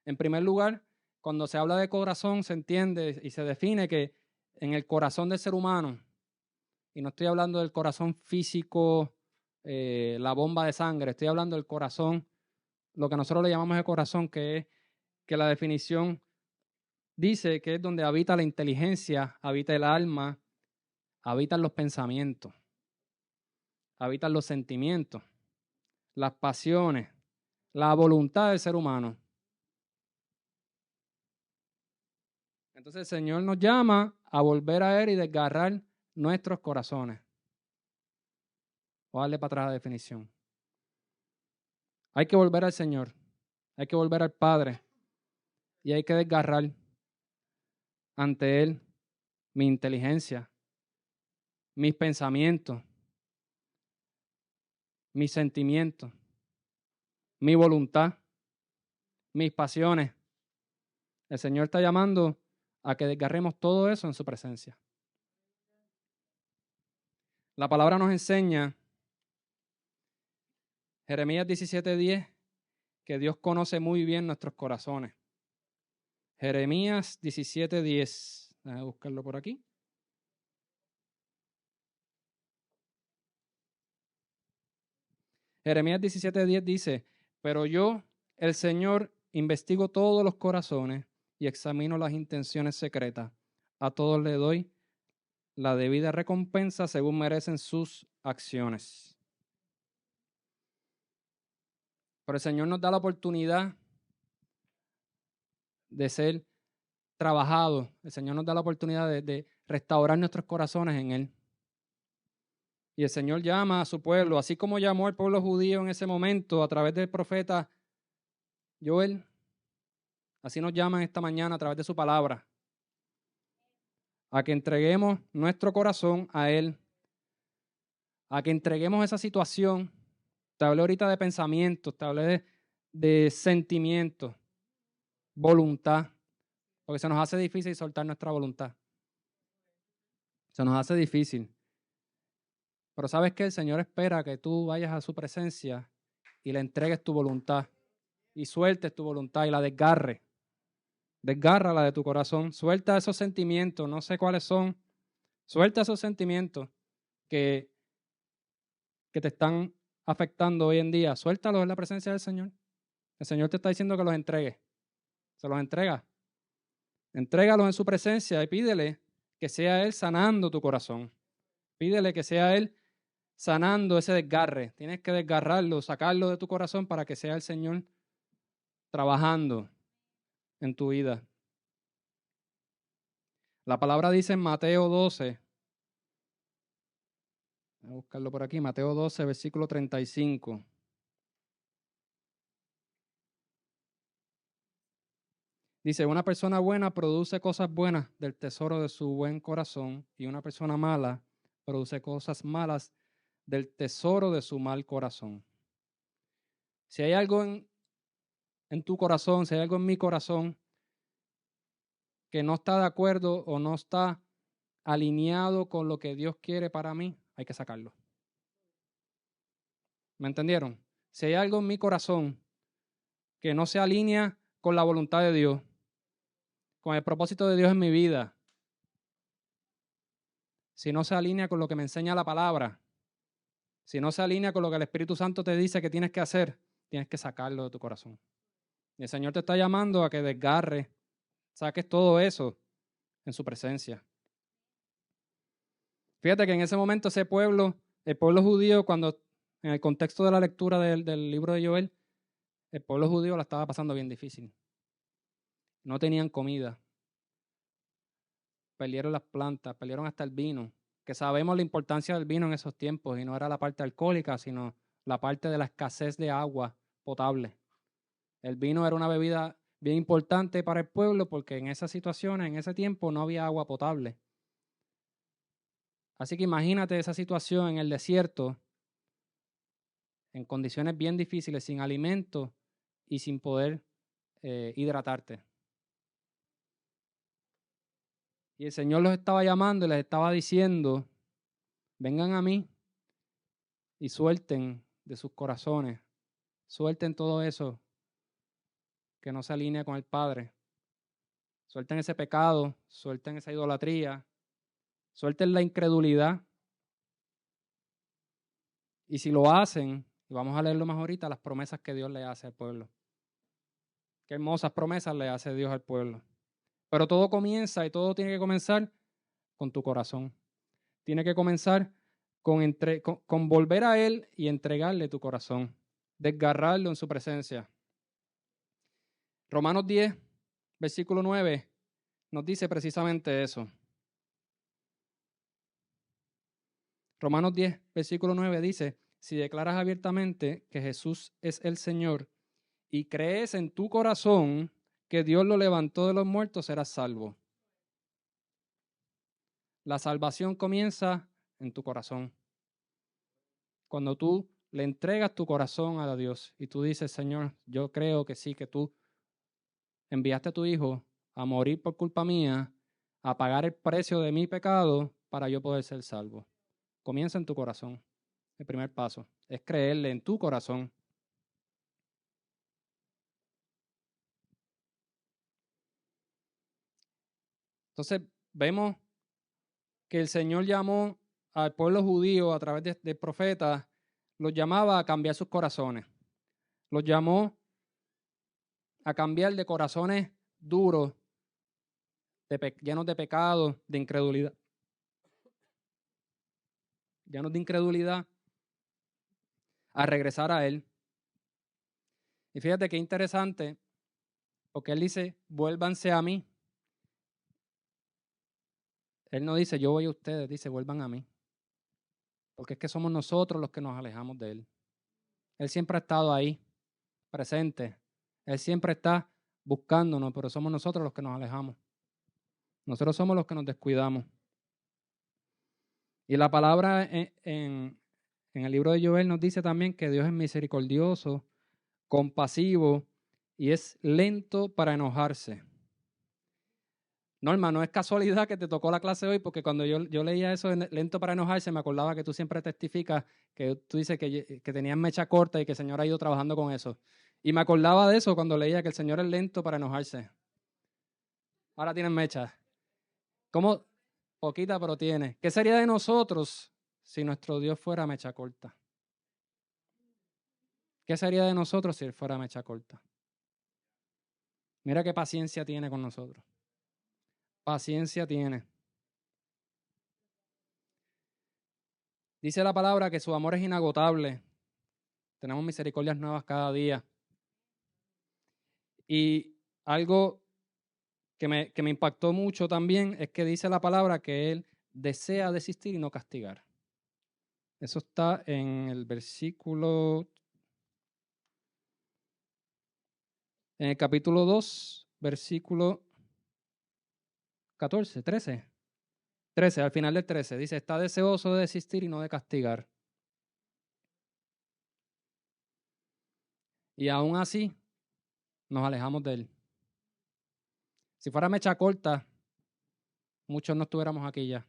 En primer lugar, cuando se habla de corazón, se entiende y se define que en el corazón del ser humano, y no estoy hablando del corazón físico, la bomba de sangre, estoy hablando del corazón, lo que nosotros le llamamos el corazón, que es que la definición dice que es donde habita la inteligencia, habita el alma, habitan los pensamientos, habitan los sentimientos, las pasiones, la voluntad del ser humano. Entonces el Señor nos llama a volver a Él y desgarrar nuestros corazones. Voy a darle para atrás la definición. Hay que volver al Señor, hay que volver al Padre y hay que desgarrar ante Él mi inteligencia, mis pensamientos, mis sentimientos, mi voluntad, mis pasiones. El Señor está llamando a que desgarremos todo eso en su presencia. La palabra nos enseña, Jeremías 17:10, que Dios conoce muy bien nuestros corazones. Jeremías 17:10. Déjame buscarlo por aquí. Jeremías 17:10 dice, pero yo, el Señor, investigo todos los corazones y examino las intenciones secretas. A todos le doy la debida recompensa según merecen sus acciones. Pero el Señor nos da la oportunidad de ser trabajados. El Señor nos da la oportunidad de restaurar nuestros corazones en Él. Y el Señor llama a su pueblo, así como llamó al pueblo judío en ese momento a través del profeta Joel, Así nos llaman esta mañana a través de su palabra, a que entreguemos nuestro corazón a Él, a que entreguemos esa situación. Te hablé ahorita de pensamientos, te hablé de sentimientos, voluntad, porque se nos hace difícil soltar nuestra voluntad. Se nos hace difícil. Pero ¿sabes qué? El Señor espera que tú vayas a su presencia y le entregues tu voluntad y sueltes tu voluntad y la desgarres. Desgárrala de tu corazón. Suelta esos sentimientos, no sé cuáles son. Suelta esos sentimientos que te están afectando hoy en día. Suéltalos en la presencia del Señor. El Señor te está diciendo que los entregues. Se los entrega. Entrégalos en su presencia y pídele que sea Él sanando tu corazón. Pídele que sea Él sanando ese desgarre. Tienes que desgarrarlo, sacarlo de tu corazón para que sea el Señor trabajando en tu vida. La palabra dice en Mateo 12, voy a buscarlo por aquí, Mateo 12, versículo 35. Dice, una persona buena produce cosas buenas del tesoro de su buen corazón y una persona mala produce cosas malas del tesoro de su mal corazón. Si hay algo en tu corazón, si hay algo en mi corazón que no está de acuerdo o no está alineado con lo que Dios quiere para mí, hay que sacarlo. ¿Me entendieron? Si hay algo en mi corazón que no se alinea con la voluntad de Dios, con el propósito de Dios en mi vida, si no se alinea con lo que me enseña la palabra, si no se alinea con lo que el Espíritu Santo te dice que tienes que hacer, tienes que sacarlo de tu corazón. Y el Señor te está llamando a que desgarres, saques todo eso en su presencia. Fíjate que en ese momento ese pueblo, el pueblo judío, cuando en el contexto de la lectura del libro de Joel, el pueblo judío la estaba pasando bien difícil. No tenían comida. Perdieron las plantas, perdieron hasta el vino, que sabemos la importancia del vino en esos tiempos y no era la parte alcohólica, sino la parte de la escasez de agua potable. El vino era una bebida bien importante para el pueblo porque en esas situaciones, en ese tiempo, no había agua potable. Así que imagínate esa situación en el desierto, en condiciones bien difíciles, sin alimento y sin poder hidratarte. Y el Señor los estaba llamando y les estaba diciendo, vengan a mí y suelten de sus corazones, suelten todo eso que no se alinea con el Padre. Suelten ese pecado, suelten esa idolatría, suelten la incredulidad. Y si lo hacen, y vamos a leerlo más ahorita, las promesas que Dios le hace al pueblo. Qué hermosas promesas le hace Dios al pueblo. Pero todo comienza y todo tiene que comenzar con tu corazón. Tiene que comenzar con volver a Él y entregarle tu corazón, desgarrarlo en su presencia. Romanos 10, versículo 9, nos dice precisamente eso. Romanos 10, versículo 9 dice, si declaras abiertamente que Jesús es el Señor y crees en tu corazón que Dios lo levantó de los muertos, serás salvo. La salvación comienza en tu corazón. Cuando tú le entregas tu corazón a Dios y tú dices, Señor, yo creo que sí, que tú enviaste a tu Hijo a morir por culpa mía, a pagar el precio de mi pecado para yo poder ser salvo. Comienza en tu corazón. El primer paso es creerle en tu corazón. Entonces, vemos que el Señor llamó al pueblo judío a través de profetas, los llamaba a cambiar sus corazones. Los llamó a cambiar de corazones duros, llenos de pecado, de incredulidad. Llenos de incredulidad, a regresar a Él. Y fíjate qué interesante, porque Él dice, vuélvanse a mí. Él no dice, yo voy a ustedes, dice, vuelvan a mí. Porque es que somos nosotros los que nos alejamos de Él. Él siempre ha estado ahí, presente. Él siempre está buscándonos, pero somos nosotros los que nos alejamos. Nosotros somos los que nos descuidamos. Y la palabra en el libro de Joel nos dice también que Dios es misericordioso, compasivo y es lento para enojarse. Norma, no es casualidad que te tocó la clase hoy, porque cuando yo leía eso de lento para enojarse, me acordaba que tú siempre testificas, que tú dices que tenías mecha corta y que el Señor ha ido trabajando con eso. Y me acordaba de eso cuando leía que el Señor es lento para enojarse. Ahora tienes mecha. ¿Cómo? Poquita, pero tiene. ¿Qué sería de nosotros si nuestro Dios fuera mecha corta? ¿Qué sería de nosotros si Él fuera mecha corta? Mira qué paciencia tiene con nosotros. Paciencia tiene. Dice la palabra que su amor es inagotable. Tenemos misericordias nuevas cada día. Y algo que me impactó mucho también es que dice la palabra que Él desea desistir y no castigar. Eso está en el en el capítulo 2, versículo 14, 13. 13, al final del 13, dice, está deseoso de desistir y no de castigar. Y aún así, nos alejamos de Él. Si fuera mecha corta, muchos no estuviéramos aquí ya.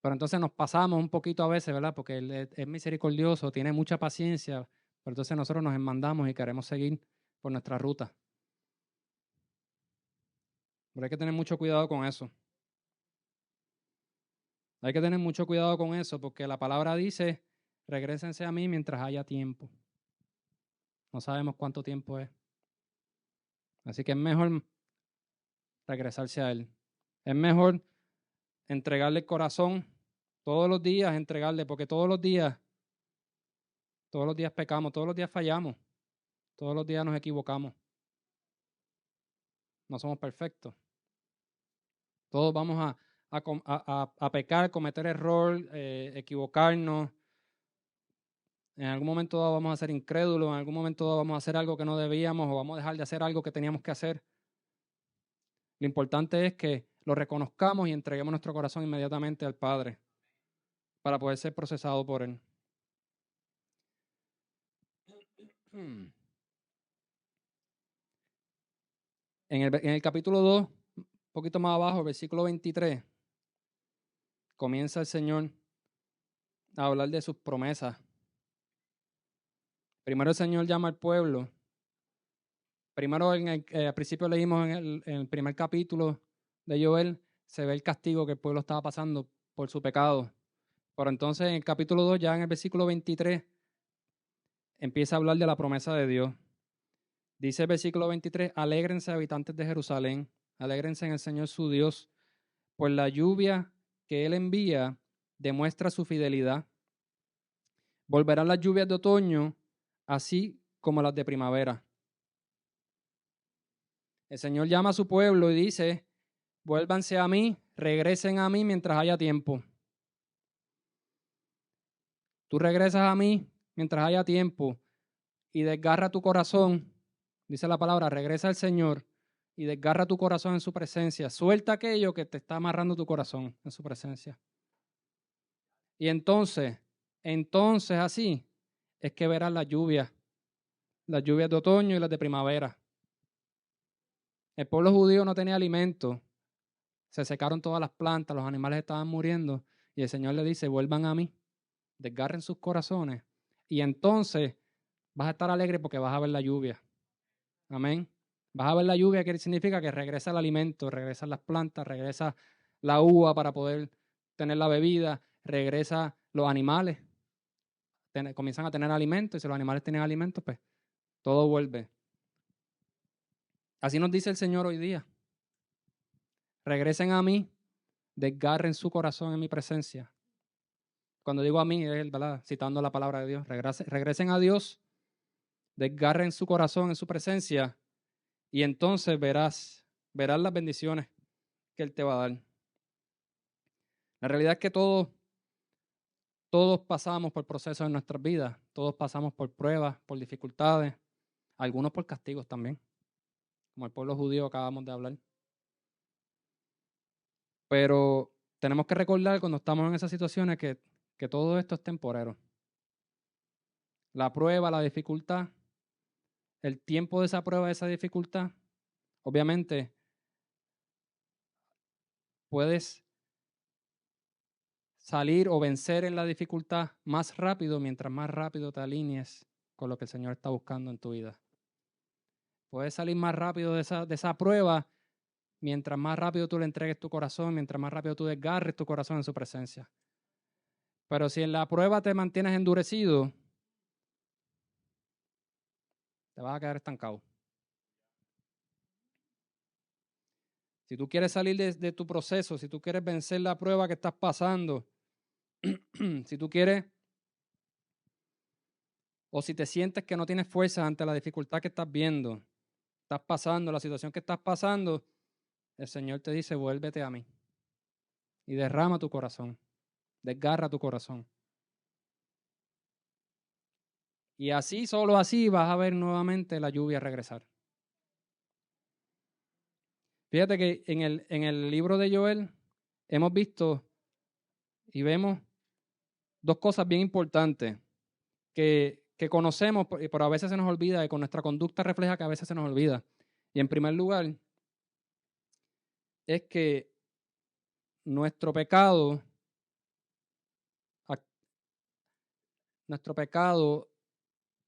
Pero entonces nos pasamos un poquito a veces, ¿verdad? Porque Él es misericordioso, tiene mucha paciencia, pero entonces nosotros nos enmandamos y queremos seguir por nuestra ruta. Pero hay que tener mucho cuidado con eso. Hay que tener mucho cuidado con eso, porque la palabra dice, regrésense a mí mientras haya tiempo. No sabemos cuánto tiempo es. Así que es mejor regresarse a Él. Es mejor entregarle el corazón todos los días, entregarle, porque todos los días pecamos, todos los días fallamos, todos los días nos equivocamos. No somos perfectos. Todos vamos a pecar, cometer error, equivocarnos. En algún momento dado vamos a ser incrédulos, en algún momento dado vamos a hacer algo que no debíamos o vamos a dejar de hacer algo que teníamos que hacer. Lo importante es que lo reconozcamos y entreguemos nuestro corazón inmediatamente al Padre para poder ser procesado por Él. En el capítulo 2, un poquito más abajo, versículo 23, comienza el Señor a hablar de sus promesas. Primero el Señor llama al pueblo. Primero, al principio leímos en el primer capítulo de Joel, se ve el castigo que el pueblo estaba pasando por su pecado. Pero entonces en el capítulo 2, ya en el versículo 23, empieza a hablar de la promesa de Dios. Dice el versículo 23, alégrense habitantes de Jerusalén, alégrense en el Señor su Dios, pues la lluvia que Él envía demuestra su fidelidad. Volverán las lluvias de otoño, así como las de primavera. El Señor llama a su pueblo y dice, vuélvanse a mí, regresen a mí mientras haya tiempo. Tú regresas a mí mientras haya tiempo y desgarra tu corazón. Dice la palabra, regresa al Señor y desgarra tu corazón en su presencia. Suelta aquello que te está amarrando tu corazón en su presencia. Y entonces así es que verás las lluvias de otoño y las de primavera. El pueblo judío no tenía alimento, se secaron todas las plantas, los animales estaban muriendo y el Señor le dice, vuelvan a mí, desgarren sus corazones y entonces vas a estar alegre porque vas a ver la lluvia. Amén. Vas a ver la lluvia, que significa que regresa el alimento, regresan las plantas, regresa la uva para poder tener la bebida, regresa los animales, comienzan a tener alimento y si los animales tienen alimento, pues todo vuelve. Así nos dice el Señor hoy día. Regresen a mí, desgarren su corazón en mi presencia. Cuando digo a mí, es ¿verdad? Citando la palabra de Dios. Regresen a Dios, desgarren su corazón en su presencia y entonces verás las bendiciones que Él te va a dar. La realidad es que todos pasamos por procesos en nuestras vidas, todos pasamos por pruebas, por dificultades. algunos por castigos también, como el pueblo judío acabamos de hablar. Pero tenemos que recordar cuando estamos en esas situaciones que todo esto es temporero. La prueba, la dificultad, el tiempo de esa prueba, de esa dificultad, obviamente puedes salir o vencer en la dificultad más rápido mientras más rápido te alinees con lo que el Señor está buscando en tu vida. Puedes salir más rápido de esa prueba mientras más rápido tú le entregues tu corazón, mientras más rápido tú desgarres tu corazón en su presencia. Pero si en la prueba te mantienes endurecido, te vas a quedar estancado. Si tú quieres salir de tu proceso, si tú quieres vencer la prueba que estás pasando, si tú quieres, o si te sientes que no tienes fuerza ante la dificultad que estás viendo, estás pasando, la situación que estás pasando, el Señor te dice, vuélvete a mí y derrama tu corazón, desgarra tu corazón. Y así, solo así, vas a ver nuevamente la lluvia regresar. Fíjate que en el libro de Joel hemos visto y vemos dos cosas bien importantes que conocemos, pero a veces se nos olvida, y con nuestra conducta refleja que a veces se nos olvida. Y en primer lugar, es que nuestro pecado,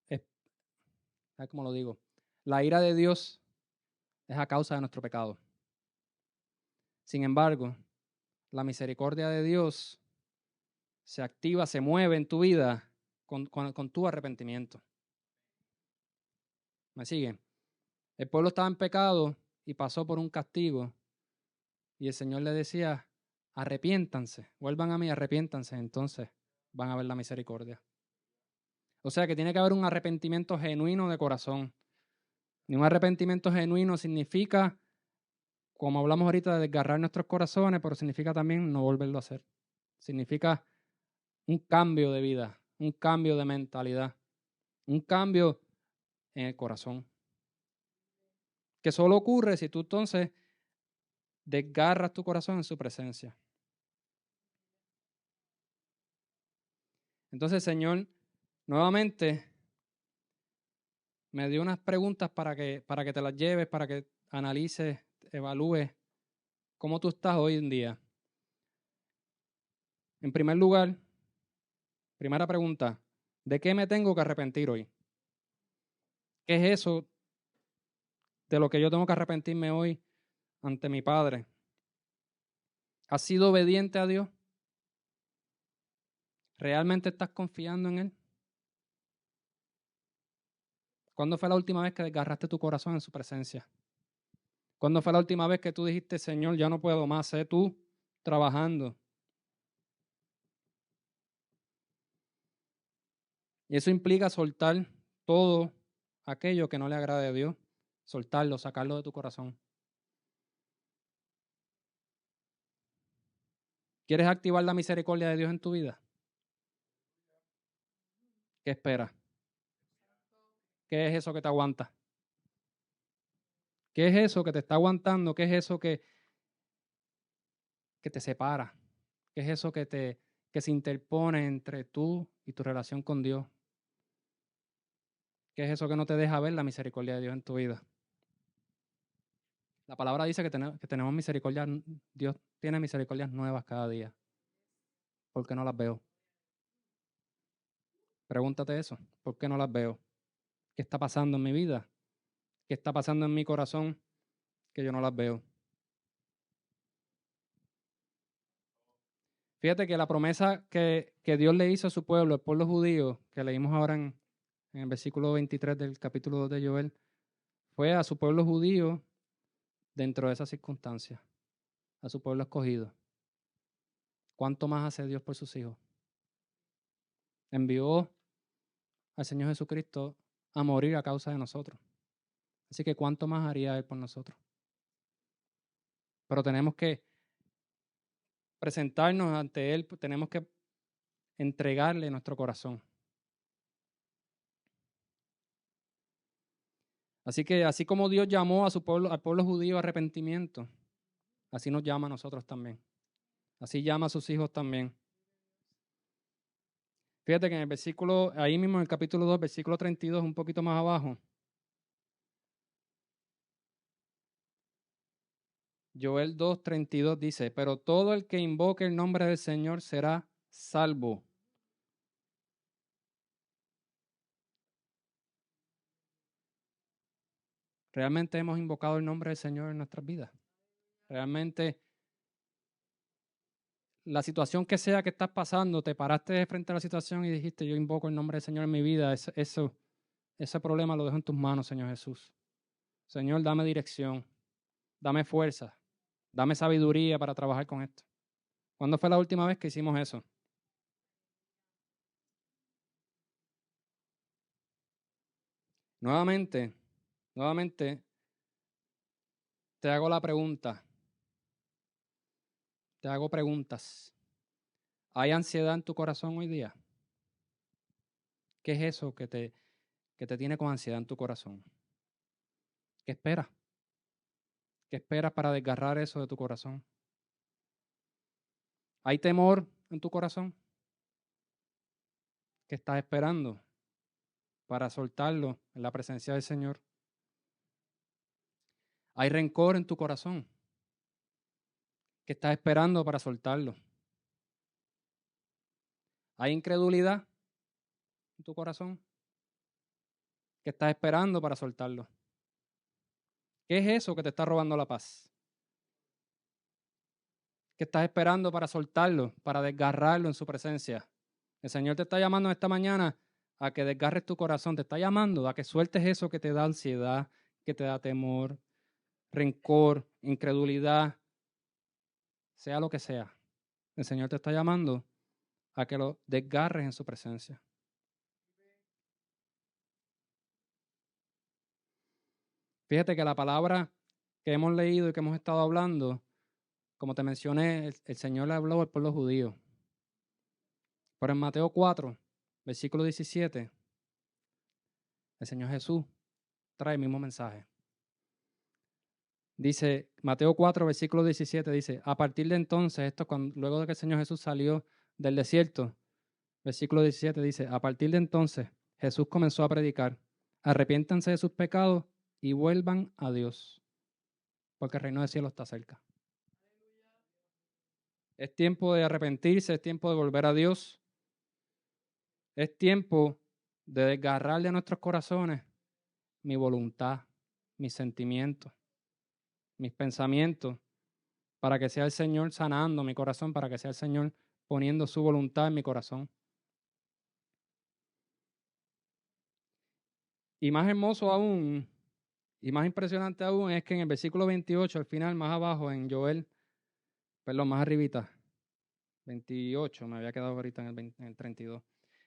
es, ¿cómo lo digo? La ira de Dios es a causa de nuestro pecado. Sin embargo, la misericordia de Dios se activa, se mueve en tu vida con tu arrepentimiento. ¿Me siguen? El pueblo estaba en pecado y pasó por un castigo. Y el Señor le decía, arrepiéntanse, vuelvan a mí, arrepiéntanse. Entonces van a ver la misericordia. O sea que tiene que haber un arrepentimiento genuino de corazón. Y un arrepentimiento genuino significa, como hablamos ahorita, de desgarrar nuestros corazones, pero significa también no volverlo a hacer. Significa un cambio de vida, un cambio de mentalidad, un cambio en el corazón. Que solo ocurre si tú entonces desgarras tu corazón en su presencia. Entonces, Señor, nuevamente me dio unas preguntas para que te las lleves, para que analices, evalúes cómo tú estás hoy en día. En primer lugar, primera pregunta, ¿de qué me tengo que arrepentir hoy? ¿Qué es eso de lo que yo tengo que arrepentirme hoy ante mi Padre? ¿Has sido obediente a Dios? ¿Realmente estás confiando en Él? ¿Cuándo fue la última vez que desgarraste tu corazón en su presencia? ¿Cuándo fue la última vez que tú dijiste, Señor, ya no puedo más, sé tú trabajando? Y eso implica soltar todo aquello que no le agrade a Dios, soltarlo, sacarlo de tu corazón. ¿Quieres activar la misericordia de Dios en tu vida? ¿Qué esperas? ¿Qué es eso que te aguanta? ¿Qué es eso que te está aguantando? ¿Qué es eso que te separa? ¿Qué es eso que se interpone entre tú y tu relación con Dios? ¿Qué es eso que no te deja ver la misericordia de Dios en tu vida? La palabra dice que tenemos misericordia, Dios tiene misericordias nuevas cada día. ¿Por qué no las veo? Pregúntate eso. ¿Por qué no las veo? ¿Qué está pasando en mi vida? ¿Qué está pasando en mi corazón que yo no las veo? Fíjate que la promesa que Dios le hizo a su pueblo, el pueblo judío, que leímos ahora en el versículo 23 del capítulo 2 de Joel, fue a su pueblo judío dentro de esas circunstancias, a su pueblo escogido. ¿Cuánto más hace Dios por sus hijos? Envió al Señor Jesucristo a morir a causa de nosotros. Así que ¿cuánto más haría Él por nosotros? Pero tenemos que presentarnos ante Él, tenemos que entregarle nuestro corazón. Así que así como Dios llamó a su pueblo, al pueblo judío a arrepentimiento, así nos llama a nosotros también. Así llama a sus hijos también. Fíjate que en el versículo, ahí mismo en el capítulo 2, versículo 32, un poquito más abajo, Joel 2:32 dice, pero todo el que invoque el nombre del Señor será salvo. Realmente hemos invocado el nombre del Señor en nuestras vidas. Realmente la situación que sea que estás pasando, te paraste frente a la situación y dijiste, yo invoco el nombre del Señor en mi vida. Ese problema lo dejo en tus manos, Señor Jesús. Señor, dame dirección, dame fuerza, dame sabiduría para trabajar con esto. ¿Cuándo fue la última vez que hicimos eso? Nuevamente, te hago la pregunta, te hago preguntas. ¿Hay ansiedad en tu corazón hoy día? ¿Qué es eso que te tiene con ansiedad en tu corazón? ¿Qué esperas? ¿Qué esperas para desgarrar eso de tu corazón? ¿Hay temor en tu corazón? ¿Qué estás esperando para soltarlo en la presencia del Señor? ¿Hay rencor en tu corazón? ¿Qué estás esperando para soltarlo? ¿Hay incredulidad en tu corazón? ¿Qué estás esperando para soltarlo? ¿Qué es eso que te está robando la paz? ¿Qué estás esperando para soltarlo, para desgarrarlo en su presencia? El Señor te está llamando esta mañana a que desgarres tu corazón, te está llamando a que sueltes eso que te da ansiedad, que te da temor, rencor, incredulidad, sea lo que sea. El Señor te está llamando a que lo desgarres en su presencia. Fíjate que la palabra que hemos leído y que hemos estado hablando, como te mencioné, el Señor le habló al pueblo judío. Pero en Mateo 4, versículo 17, el Señor Jesús trae el mismo mensaje. Dice, Mateo 4, versículo 17, dice, a partir de entonces, luego de que el Señor Jesús salió del desierto, versículo 17 dice, a partir de entonces Jesús comenzó a predicar, arrepiéntanse de sus pecados y vuelvan a Dios, porque el reino del cielo está cerca. Es tiempo de arrepentirse, es tiempo de volver a Dios, es tiempo de desgarrar de nuestros corazones mi voluntad, mis sentimientos, mis pensamientos, para que sea el Señor sanando mi corazón, para que sea el Señor poniendo su voluntad en mi corazón. Y más hermoso aún, y más impresionante aún, es que en el versículo 28, al final, más abajo, en Joel, perdón, más arribita, 28, me había quedado ahorita en el 32.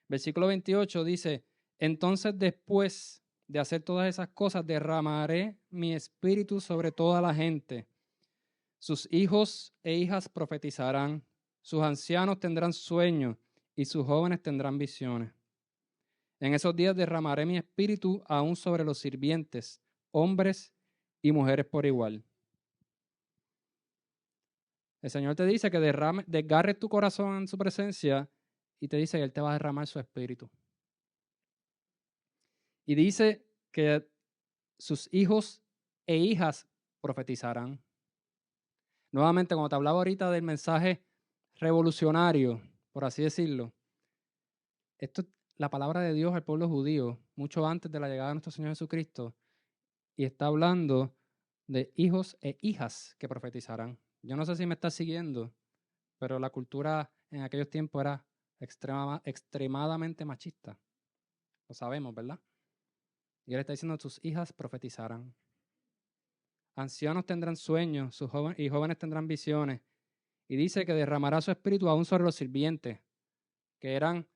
Versículo 28 dice, entonces después de hacer todas esas cosas, derramaré mi espíritu sobre toda la gente. Sus hijos e hijas profetizarán, sus ancianos tendrán sueños y sus jóvenes tendrán visiones. En esos días derramaré mi espíritu aún sobre los sirvientes, hombres y mujeres por igual. El Señor te dice que desgarres tu corazón en su presencia y te dice que Él te va a derramar su espíritu. Y dice que sus hijos e hijas profetizarán. Nuevamente, como te hablaba ahorita del mensaje revolucionario, por así decirlo, esto es la palabra de Dios al pueblo judío, mucho antes de la llegada de nuestro Señor Jesucristo, y está hablando de hijos e hijas que profetizarán. Yo no sé si me estás siguiendo, pero la cultura en aquellos tiempos era extremadamente machista. Lo sabemos, ¿verdad? Y él está diciendo, tus hijas profetizarán. Ancianos tendrán sueños, y jóvenes tendrán visiones. Y dice que derramará su espíritu aún sobre los sirvientes, que eran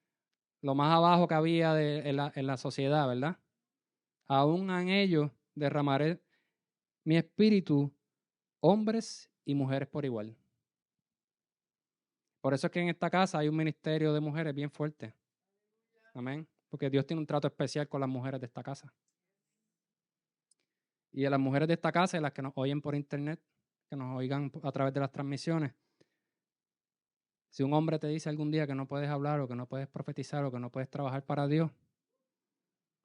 lo más abajo que había en la sociedad, ¿verdad? Aún en ellos derramaré mi espíritu, hombres y mujeres por igual. Por eso es que en esta casa hay un ministerio de mujeres bien fuerte. Amén. Porque Dios tiene un trato especial con las mujeres de esta casa. Y a las mujeres de esta casa y las que nos oyen por internet, que nos oigan a través de las transmisiones, si un hombre te dice algún día que no puedes hablar o que no puedes profetizar o que no puedes trabajar para Dios,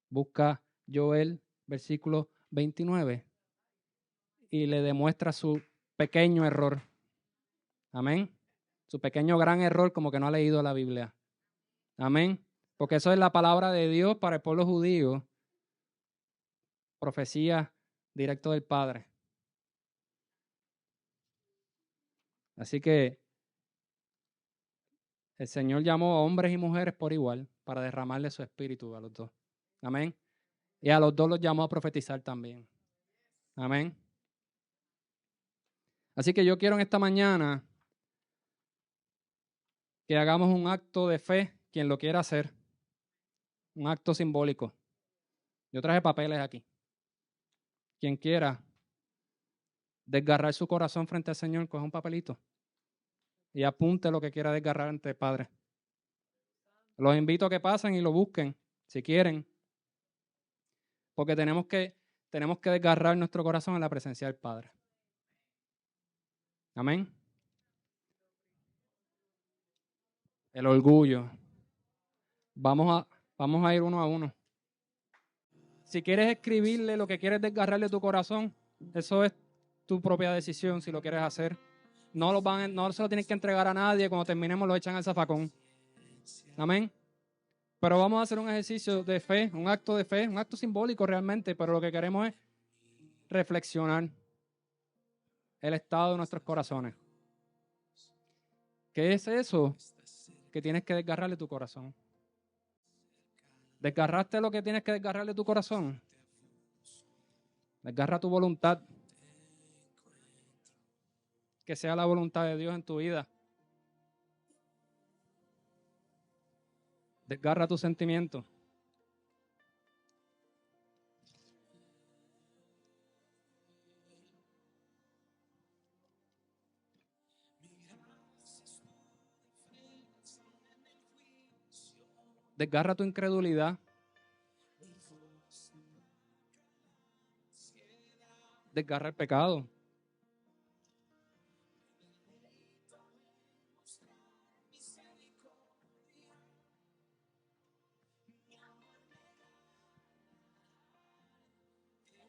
busca Joel, versículo 29, y le demuestra su pequeño error. Amén. Su pequeño gran error, como que no ha leído la Biblia. Amén. Porque eso es la palabra de Dios para el pueblo judío. Profecía directo del Padre. Así que el Señor llamó a hombres y mujeres por igual para derramarle su espíritu a los dos. Amén. Y a los dos los llamó a profetizar también. Amén. Así que yo quiero en esta mañana que hagamos un acto de fe, quien lo quiera hacer. Un acto simbólico. Yo traje papeles aquí. Quien quiera desgarrar su corazón frente al Señor, coge un papelito y apunte lo que quiera desgarrar ante el Padre. Los invito a que pasen y lo busquen, si quieren, porque tenemos que desgarrar nuestro corazón en la presencia del Padre. Amén. El orgullo. Vamos a ir uno a uno. Si quieres escribirle lo que quieres desgarrarle tu corazón, eso es tu propia decisión si lo quieres hacer. No se lo tienes que entregar a nadie. Cuando terminemos lo echan al zafacón. Amén. Pero vamos a hacer un ejercicio de fe, un acto simbólico realmente, pero lo que queremos es reflexionar el estado de nuestros corazones. ¿Qué es eso que tienes que desgarrarle tu corazón? ¿Desgarraste lo que tienes que desgarrarle tu corazón? Desgarra tu voluntad. Que sea la voluntad de Dios en tu vida. Desgarra tus sentimientos. Desgarra tu incredulidad. Desgarra el pecado.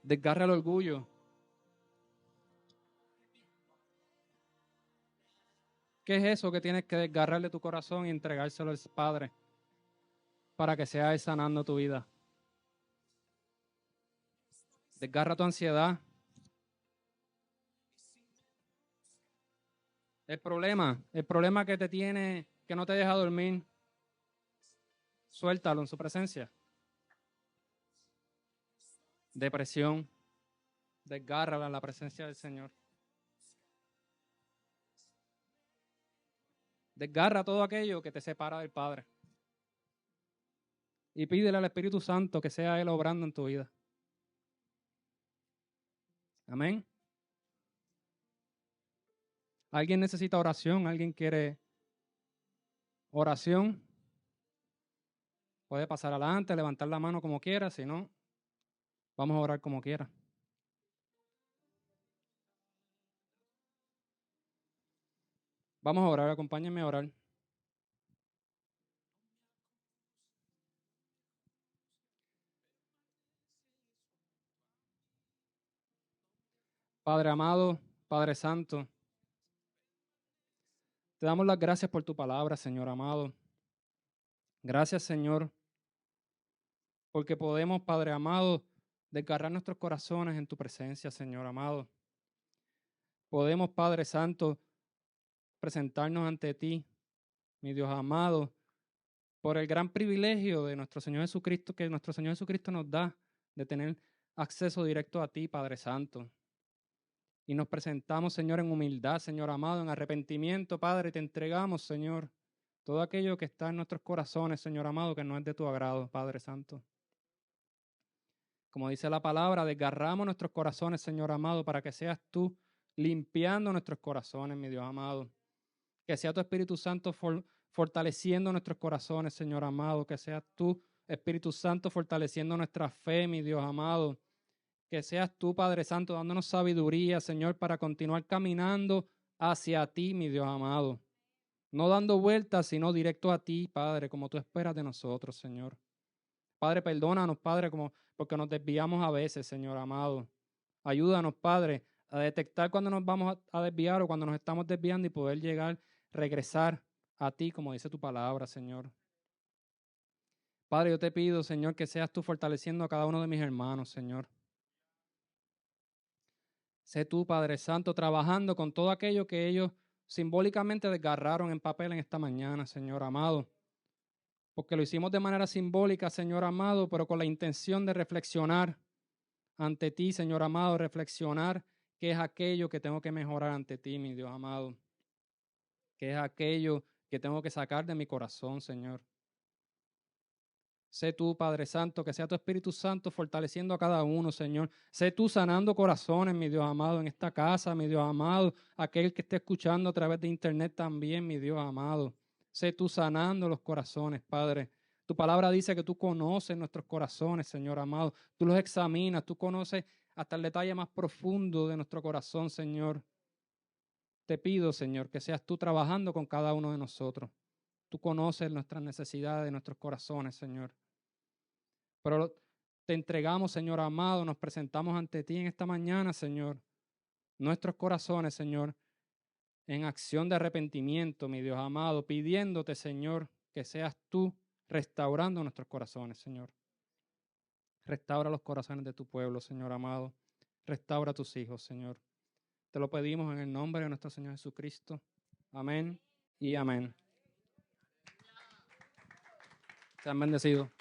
Desgarra el orgullo. ¿Qué es eso que tienes que desgarrarle tu corazón y entregárselo al Padre para que sea Él sanando tu vida? Desgarra tu ansiedad. El problema que te tiene, que no te deja dormir, suéltalo en su presencia. Depresión, desgárrala en la presencia del Señor. Desgarra todo aquello que te separa del Padre. Y pídele al Espíritu Santo que sea Él obrando en tu vida. Amén. ¿Alguien necesita oración? ¿Alguien quiere oración? Puede pasar adelante, levantar la mano como quiera. Si no, vamos a orar como quiera. Vamos a orar, acompáñenme a orar. Padre amado, Padre santo, te damos las gracias por tu palabra, Señor amado. Gracias, Señor, porque podemos, Padre amado, desgarrar nuestros corazones en tu presencia, Señor amado. Podemos, Padre santo, presentarnos ante ti, mi Dios amado, por el gran privilegio de nuestro Señor Jesucristo, que nuestro Señor Jesucristo nos da, de tener acceso directo a ti, Padre Santo. Y nos presentamos, Señor, en humildad, Señor amado, en arrepentimiento, Padre, te entregamos, Señor, todo aquello que está en nuestros corazones, Señor amado, que no es de tu agrado, Padre Santo. Como dice la palabra, desgarramos nuestros corazones, Señor amado, para que seas tú limpiando nuestros corazones, mi Dios amado. Que sea tu Espíritu Santo fortaleciendo nuestros corazones, Señor amado. Que seas tú, Espíritu Santo, fortaleciendo nuestra fe, mi Dios amado. que seas tú, Padre Santo, dándonos sabiduría, Señor, para continuar caminando hacia ti, mi Dios amado. No dando vueltas, sino directo a ti, Padre, como tú esperas de nosotros, Señor. Padre, perdónanos, Padre, porque nos desviamos a veces, Señor amado. Ayúdanos, Padre, a detectar cuando nos vamos a desviar o cuando nos estamos desviando y poder regresar a ti, como dice tu palabra, Señor. Padre, yo te pido, Señor, que seas tú fortaleciendo a cada uno de mis hermanos, Señor. Sé tú, Padre Santo, trabajando con todo aquello que ellos simbólicamente desgarraron en papel en esta mañana, Señor amado. Porque lo hicimos de manera simbólica, Señor amado, pero con la intención de reflexionar ante ti, Señor amado, reflexionar qué es aquello que tengo que mejorar ante ti, mi Dios amado. Qué es aquello que tengo que sacar de mi corazón, Señor. Sé tú, Padre Santo, que sea tu Espíritu Santo fortaleciendo a cada uno, Señor. Sé tú sanando corazones, mi Dios amado, en esta casa, mi Dios amado. Aquel que esté escuchando a través de internet también, mi Dios amado. Sé tú sanando los corazones, Padre. Tu palabra dice que tú conoces nuestros corazones, Señor amado. Tú los examinas, tú conoces hasta el detalle más profundo de nuestro corazón, Señor. Te pido, Señor, que seas tú trabajando con cada uno de nosotros. Tú conoces nuestras necesidades, nuestros corazones, Señor. Pero te entregamos, Señor amado, nos presentamos ante ti en esta mañana, Señor. Nuestros corazones, Señor, en acción de arrepentimiento, mi Dios amado, pidiéndote, Señor, que seas tú restaurando nuestros corazones, Señor. Restaura los corazones de tu pueblo, Señor amado. Restaura a tus hijos, Señor. Te lo pedimos en el nombre de nuestro Señor Jesucristo. Amén y amén. Sean bendecidos.